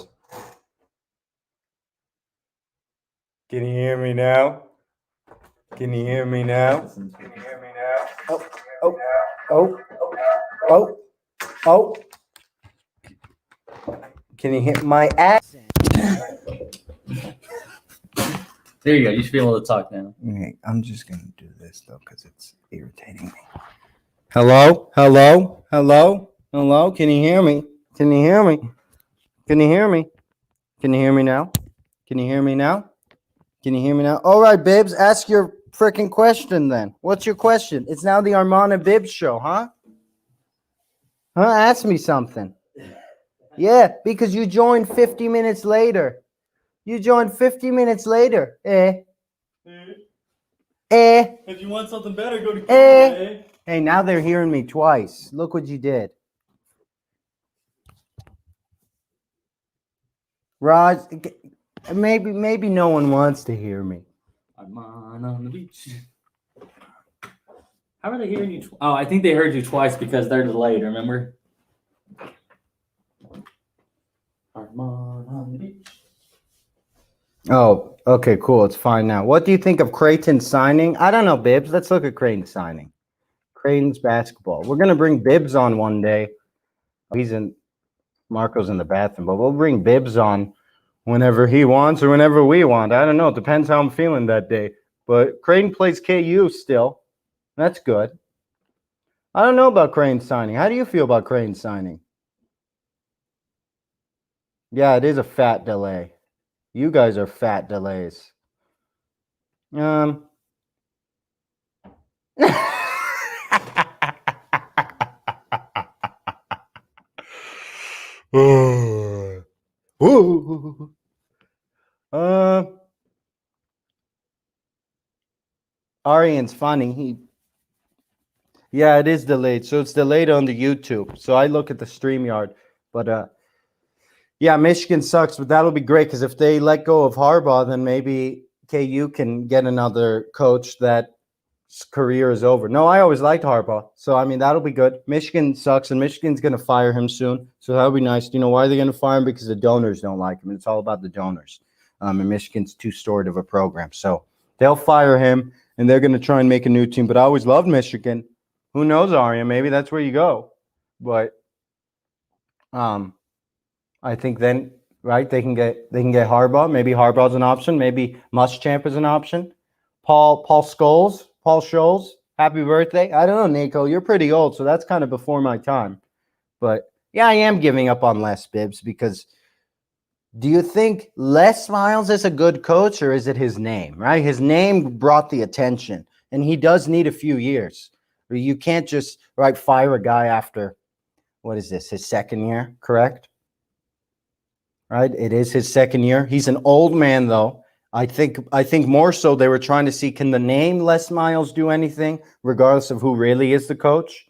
Can you hear me now? Can you hear me now? Oh, oh, oh, oh, oh. Can you hear my accent? There you go. You should be able to talk now. Okay, I'm just gonna do this though because it's irritating me. Hello? Hello? Hello? Hello? Can you hear me? Can you hear me? Can you hear me? Can you hear me now? Can you hear me now? Can you hear me now? All right, Bibbs, ask your freaking question then. What's your question? It's now the Armand and Bibbs show, huh? Huh? Ask me something. Yeah, because you joined 50 minutes later. You joined 50 minutes later. If you want something better, go to Hey, now they're hearing me twice. Look what you did. Raj, maybe no one wants to hear me. Armand on the beach. How are they hearing you? Oh, I think they heard you twice because they're delayed. Remember? Armand on the beach. Oh, okay, cool. It's fine now. What do you think of Creighton signing? I don't know, Bibbs. Let's look at Creighton signing. Creighton's basketball. We're gonna bring Bibbs on one day. Marco's in the bathroom, but we'll bring Bibbs on whenever he wants or whenever we want. I don't know. It depends how I'm feeling that day. But Creighton plays KU still. That's good. I don't know about Creighton signing. How do you feel about Creighton signing? Yeah, it is a fat delay. You guys are fat delays. Arian's funny. Yeah, it is delayed. So it's delayed on the YouTube. So I look at the StreamYard. But yeah, Michigan sucks, but that'll be great because if they let go of Harbaugh, then maybe KU can get another coach that career is over. No, I always liked Harbaugh. So, I mean, that'll be good. Michigan sucks, and Michigan's going to fire him soon. So that'll be nice. Do you know why they're going to fire him? Because the donors don't like him. It's all about the donors. And Michigan's too storied of a program. So they'll fire him, and they're going to try and make a new team. But I always loved Michigan. Who knows, Arya? Maybe that's where you go. But I think then, right, they can get Harbaugh. Maybe Harbaugh's an option. Maybe Muschamp is an option. Paul Scholes, happy birthday. I don't know, Nico. You're pretty old, so that's kind of before my time. But yeah, I am giving up on Les Bibbs because do you think Les Miles is a good coach or is it his name, right? His name brought the attention, and he does need a few years. You can't just, right, fire a guy after, what is this, his second year, correct? Right? It is his second year. He's an old man, though. I think more so they were trying to see, can the name Les Miles do anything, regardless of who really is the coach?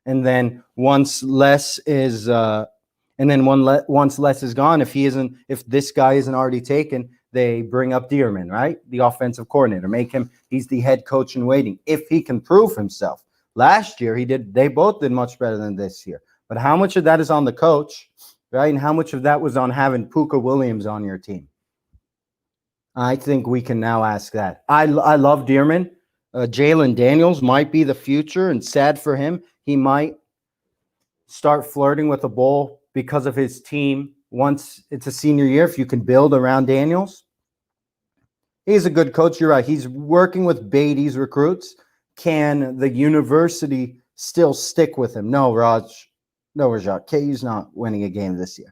And then once Les is gone, if this guy isn't already taken, they bring up Dearman, right? The offensive coordinator, he's the head coach in waiting. If he can prove himself. Last year they both did much better than this year. But how much of that is on the coach, right? And how much of that was on having Puka Williams on your team? I think we can now ask that. I love Dearman. Jalen Daniels might be the future, and sad for him. He might start flirting with a bowl because of his team once it's a senior year, if you can build around Daniels. He's a good coach. You're right. He's working with Beatty's recruits. Can the university still stick with him? No, Raj. No, Rajat. KU's not winning a game this year.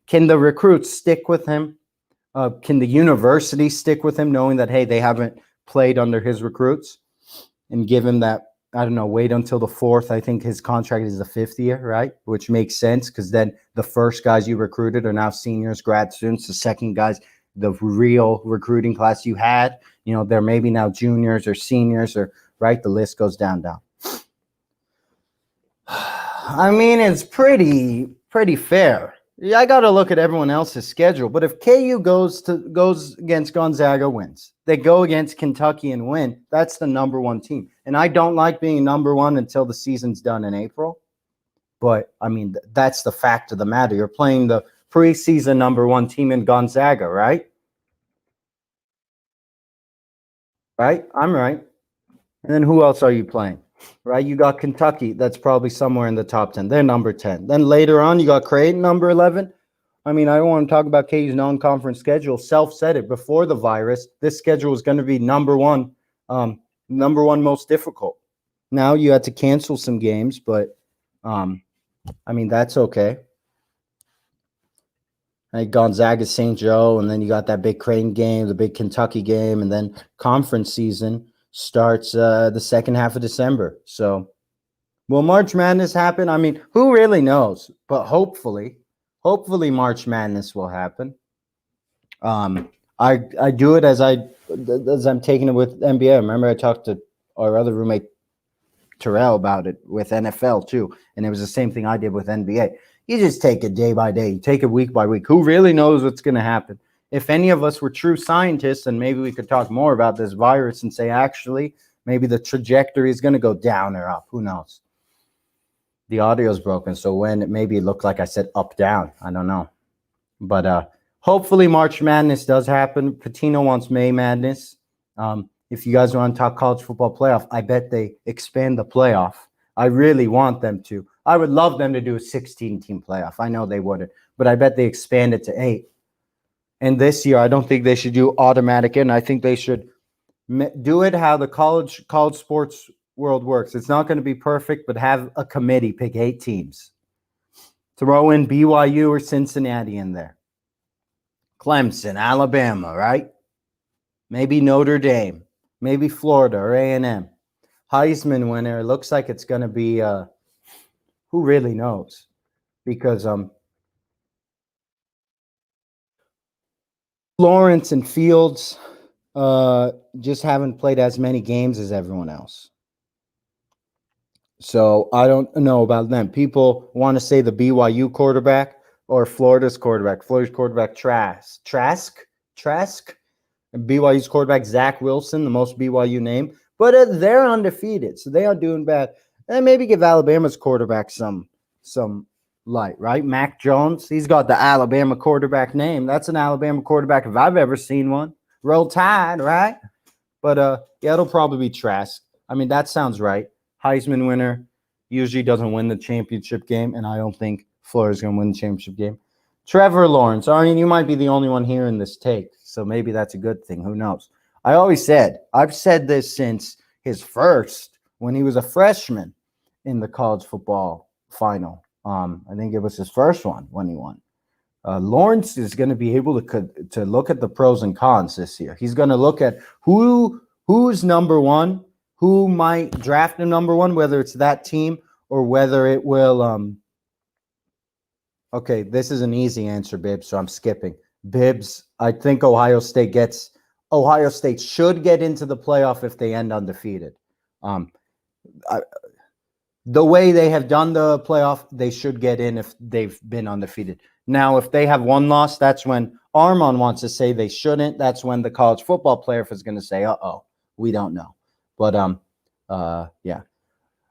Can the recruits stick with him? Can the university stick with him, knowing that, hey, they haven't played under his recruits, and give him that, I don't know, wait until the fourth. I think his contract is the fifth year, right? Which makes sense because then the first guys you recruited are now seniors, grad students. The second guys, the real recruiting class you had, they're maybe now juniors or seniors, or right. The list goes down. I mean, it's pretty fair. Yeah, I got to look at everyone else's schedule. But if KU goes against Gonzaga, wins. They go against Kentucky and win. That's the number one team. And I don't like being number one until the season's done in April. But, I mean, that's the fact of the matter. You're playing the preseason number 1 team in Gonzaga, right? Right? I'm right. And then who else are you playing? Right? You got Kentucky. That's probably somewhere in the top 10. They're number 10. Then later on, you got Creighton, number 11. I mean, I don't want to talk about KU's non-conference schedule. Self said it before the virus. This schedule was going to be number one most difficult. Now you had to cancel some games, but I mean, that's okay. Like Gonzaga, St. Joe, and then you got that big Creighton game, the big Kentucky game, and then conference season starts the second half of December. So will March Madness happen? I mean, who really knows? But hopefully March Madness will happen. I do it as I'm taking it with NBA. I remember I talked to our other roommate Terrell about it with NFL too, and it was the same thing I did with NBA. You just take it day by day. You take it week by week. Who really knows what's going to happen? If any of us were true scientists, then maybe we could talk more about this virus and say, actually, maybe the trajectory is going to go down or up. Who knows? The audio's broken, so when maybe it looked like I said up, down. I don't know. But hopefully March Madness does happen. Patino wants May Madness. If you guys want to talk college football playoff, I bet they expand the playoff. I really want them to. I would love them to do a 16-team playoff. I know they wouldn't, but I bet they expand it to 8. And this year, I don't think they should do automatic in. I think they should do it how the college sports world works. It's not going to be perfect, but have a committee pick 8 teams. Throw in BYU or Cincinnati in there. Clemson, Alabama, right? Maybe Notre Dame. Maybe Florida or A&M. Heisman winner. Looks like it's going to be who really knows? Because Lawrence and Fields just haven't played as many games as everyone else. So I don't know about them. People want to say the BYU quarterback or Florida's quarterback. Florida's quarterback Trask. And BYU's quarterback Zach Wilson, the most BYU name. But they're undefeated, so they are doing bad. And maybe give Alabama's quarterback some light, right? Mac Jones, he's got the Alabama quarterback name. That's an Alabama quarterback if I've ever seen one. Roll Tide, right? But yeah, it'll probably be Trask. I mean, that sounds right. Heisman winner usually doesn't win the championship game, and I don't think Florida's going to win the championship game. Trevor Lawrence. I mean, you might be the only one here in this take, so maybe that's a good thing. Who knows? I've said this since his first, when he was a freshman in the college football final. I think it was his first one when he won. Lawrence is going to be able to look at the pros and cons this year. He's going to look at who's number one, who might draft him number one, whether it's that team or whether it will. Okay, this is an easy answer, Bibbs, so I'm skipping. Bibbs, I think Ohio State should get into the playoff if they end undefeated. The way they have done the playoff, they should get in if they've been undefeated. Now, if they have one loss, that's when Armon wants to say they shouldn't. That's when the college football player is going to say, we don't know. But, yeah.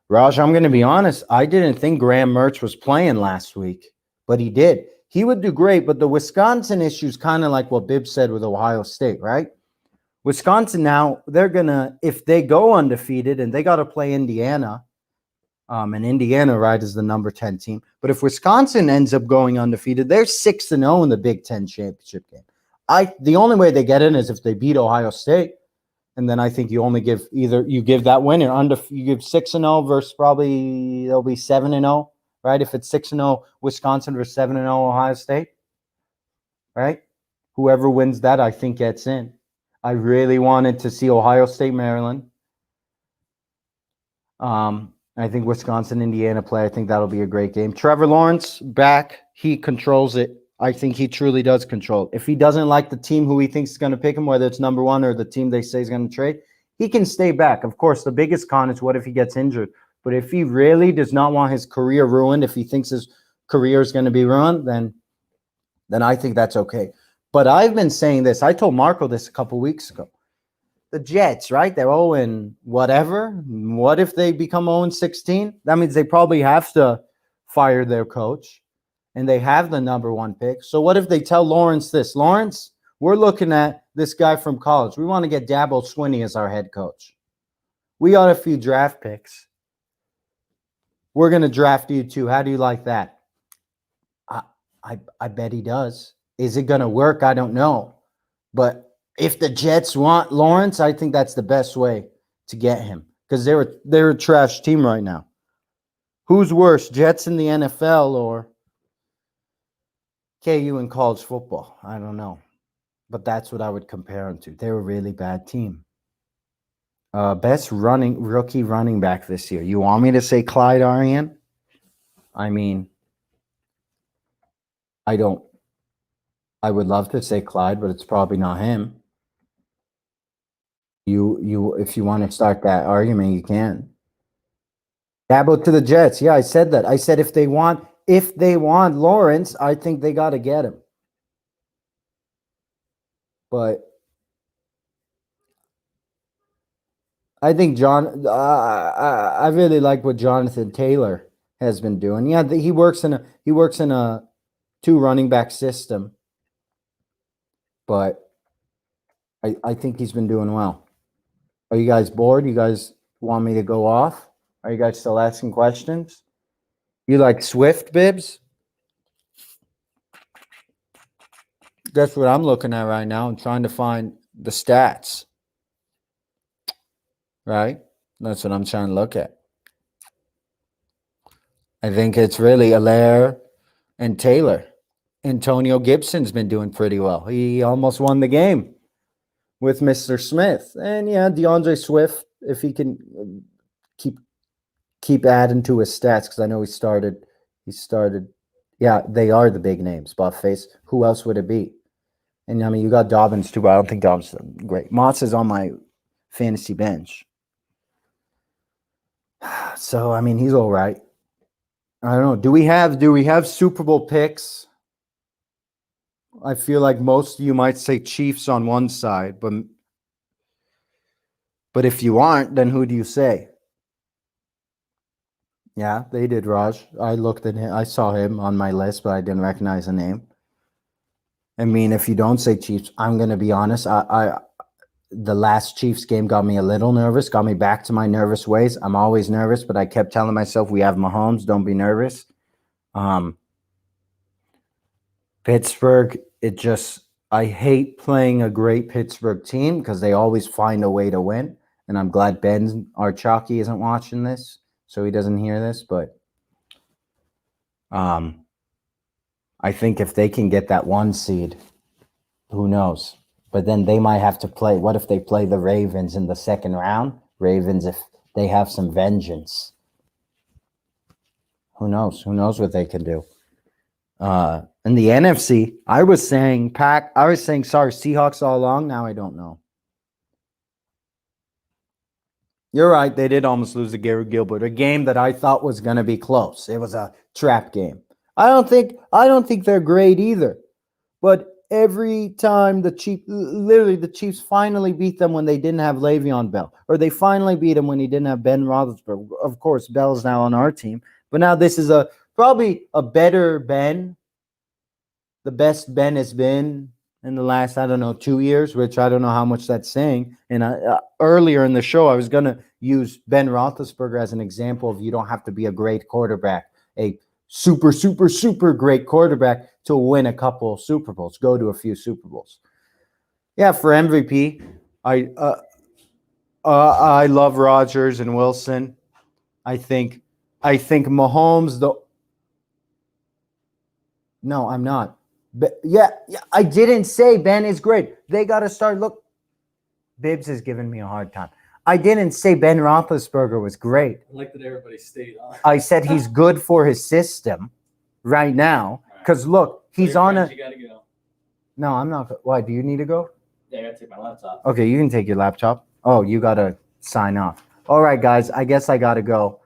Raj, I'm going to be honest. I didn't think Graham Mertz was playing last week, but he did. He would do great, but the Wisconsin issue is kind of like what Bibb said with Ohio State, right? Wisconsin now, they're going to, if they go undefeated and they got to play Indiana, and Indiana, right, is the number 10 team. But if Wisconsin ends up going undefeated, they're 6-0 in the Big Ten championship game. The only way they get in is if they beat Ohio State. And then I think you only give you give that winner you give 6-0 versus probably they'll be 7-0, right? If it's 6-0 Wisconsin versus 7-0 Ohio State, right? Whoever wins that, I think gets in. I really wanted to see Ohio State, Maryland. I think Wisconsin, Indiana play. I think that'll be a great game. Trevor Lawrence back. He controls it. I think he truly does control it. If he doesn't like the team who he thinks is going to pick him, whether it's number one or the team they say is going to trade, he can stay back. Of course, the biggest con is what if he gets injured. But if he really does not want his career ruined, if he thinks his career is going to be ruined, then I think that's okay. But I've been saying this. I told Marco this a couple weeks ago. The Jets, right? They're 0 whatever. What if they become 0-16? That means they probably have to fire their coach. and they have the number 1 pick. So what if they tell Lawrence this? Lawrence, we're looking at this guy from college. We want to get Dabo Swinney as our head coach. We got a few draft picks. We're going to draft you too. How do you like that? I bet he does. Is it going to work? I don't know. But if the Jets want Lawrence, I think that's the best way to get him because they're a trash team right now. Who's worse, Jets in the NFL or KU in college football? I don't know. But that's what I would compare them to. They're a really bad team. Best rookie running back this year. You want me to say Clyde Arian? I mean, I don't. I would love to say Clyde, but it's probably not him. If you want to start that argument, you can. Dabo to the Jets. Yeah, I said that. I said if they want Lawrence, I think they got to get him. But I think I really like what Jonathan Taylor has been doing. Yeah, he works in a 2 running back system. But I think he's been doing well. Are you guys bored? You guys want me to go off? Are you guys still asking questions? You like Swift, Bibbs? That's what I'm looking at right now. I'm trying to find the stats. Right? That's what I'm trying to look at. I think it's really Allaire and Taylor. Antonio Gibson's been doing pretty well. He almost won the game with Mr. Smith. And yeah, DeAndre Swift, if he can keep adding to his stats, because I know he started. Yeah, they are the big names, Buffface. Who else would it be? And I mean, you got Dobbins too, but I don't think Dobbins is great. Mott's is on my fantasy bench. So I mean, he's all right. I don't know. Do we have Super Bowl picks? I feel like most of you might say Chiefs on one side, but if you aren't, then who do you say? Yeah, they did, Raj. I looked at him. I saw him on my list, but I didn't recognize the name. I mean, if you don't say Chiefs, I'm going to be honest. The last Chiefs game got me a little nervous, got me back to my nervous ways. I'm always nervous, but I kept telling myself, we have Mahomes, don't be nervous. Pittsburgh, I hate playing a great Pittsburgh team because they always find a way to win. And I'm glad Ben Archaki isn't watching this, so he doesn't hear this. But I think if they can get that 1 seed, who knows? But then they might have to play. What if they play the Ravens in the second round? Ravens, if they have some vengeance. Who knows? Who knows what they can do? In the NFC, I was saying Seahawks all along. Now I don't know. You're right. They did almost lose to Gary Gilbert, a game that I thought was going to be close. It was a trap game. I don't think they're great either. But every time the Chiefs finally beat them when they didn't have Le'Veon Bell, or they finally beat him when he didn't have Ben Roethlisberger. Of course, Bell's now on our team, but now this is probably a better Ben. The best Ben has been in the last, 2 years, which I don't know how much that's saying. And earlier in the show, I was going to use Ben Roethlisberger as an example of you don't have to be a great quarterback, a super, super, super great quarterback to win a couple of Super Bowls, go to a few Super Bowls. Yeah, for MVP, I love Rodgers and Wilson. I think Mahomes, no, I'm not. But yeah, I didn't say Ben is great. They got to start. Look, Bibbs is giving me a hard time. I didn't say Ben Roethlisberger was great. I like that everybody stayed on. I said he's good for his system right now. Because look, he's on a. You gotta go. No, I'm not. Why? Do you need to go? Yeah, I gotta take my laptop. Okay, you can take your laptop. Oh, you gotta sign off. All right, guys. I guess I gotta go.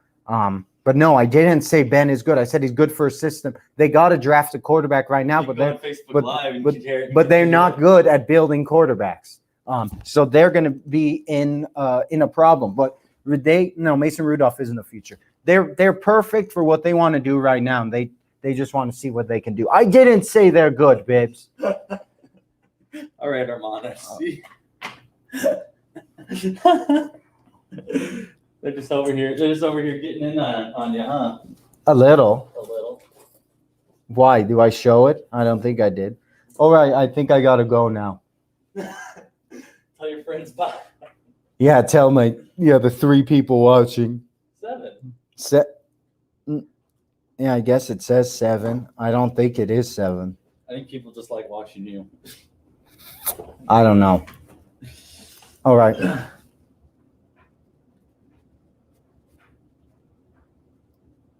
But no, I didn't say Ben is good. I said he's good for a system. They got to draft a quarterback right now, but they're not good at building quarterbacks. So they're going to be in a problem. But Mason Rudolph isn't the future. They're perfect for what they want to do right now. And They just want to see what they can do. I didn't say they're good, babes. All right, Armand. See. They're just over here. They're just over here getting in on you, huh? A little. A little. Why? Do I show it? I don't think I did. All right, I think I gotta go now. Tell your friends bye. Yeah, tell the 3 people watching. 7. Yeah, I guess it says 7. I don't think it is 7. I think people just like watching you. I don't know. All right.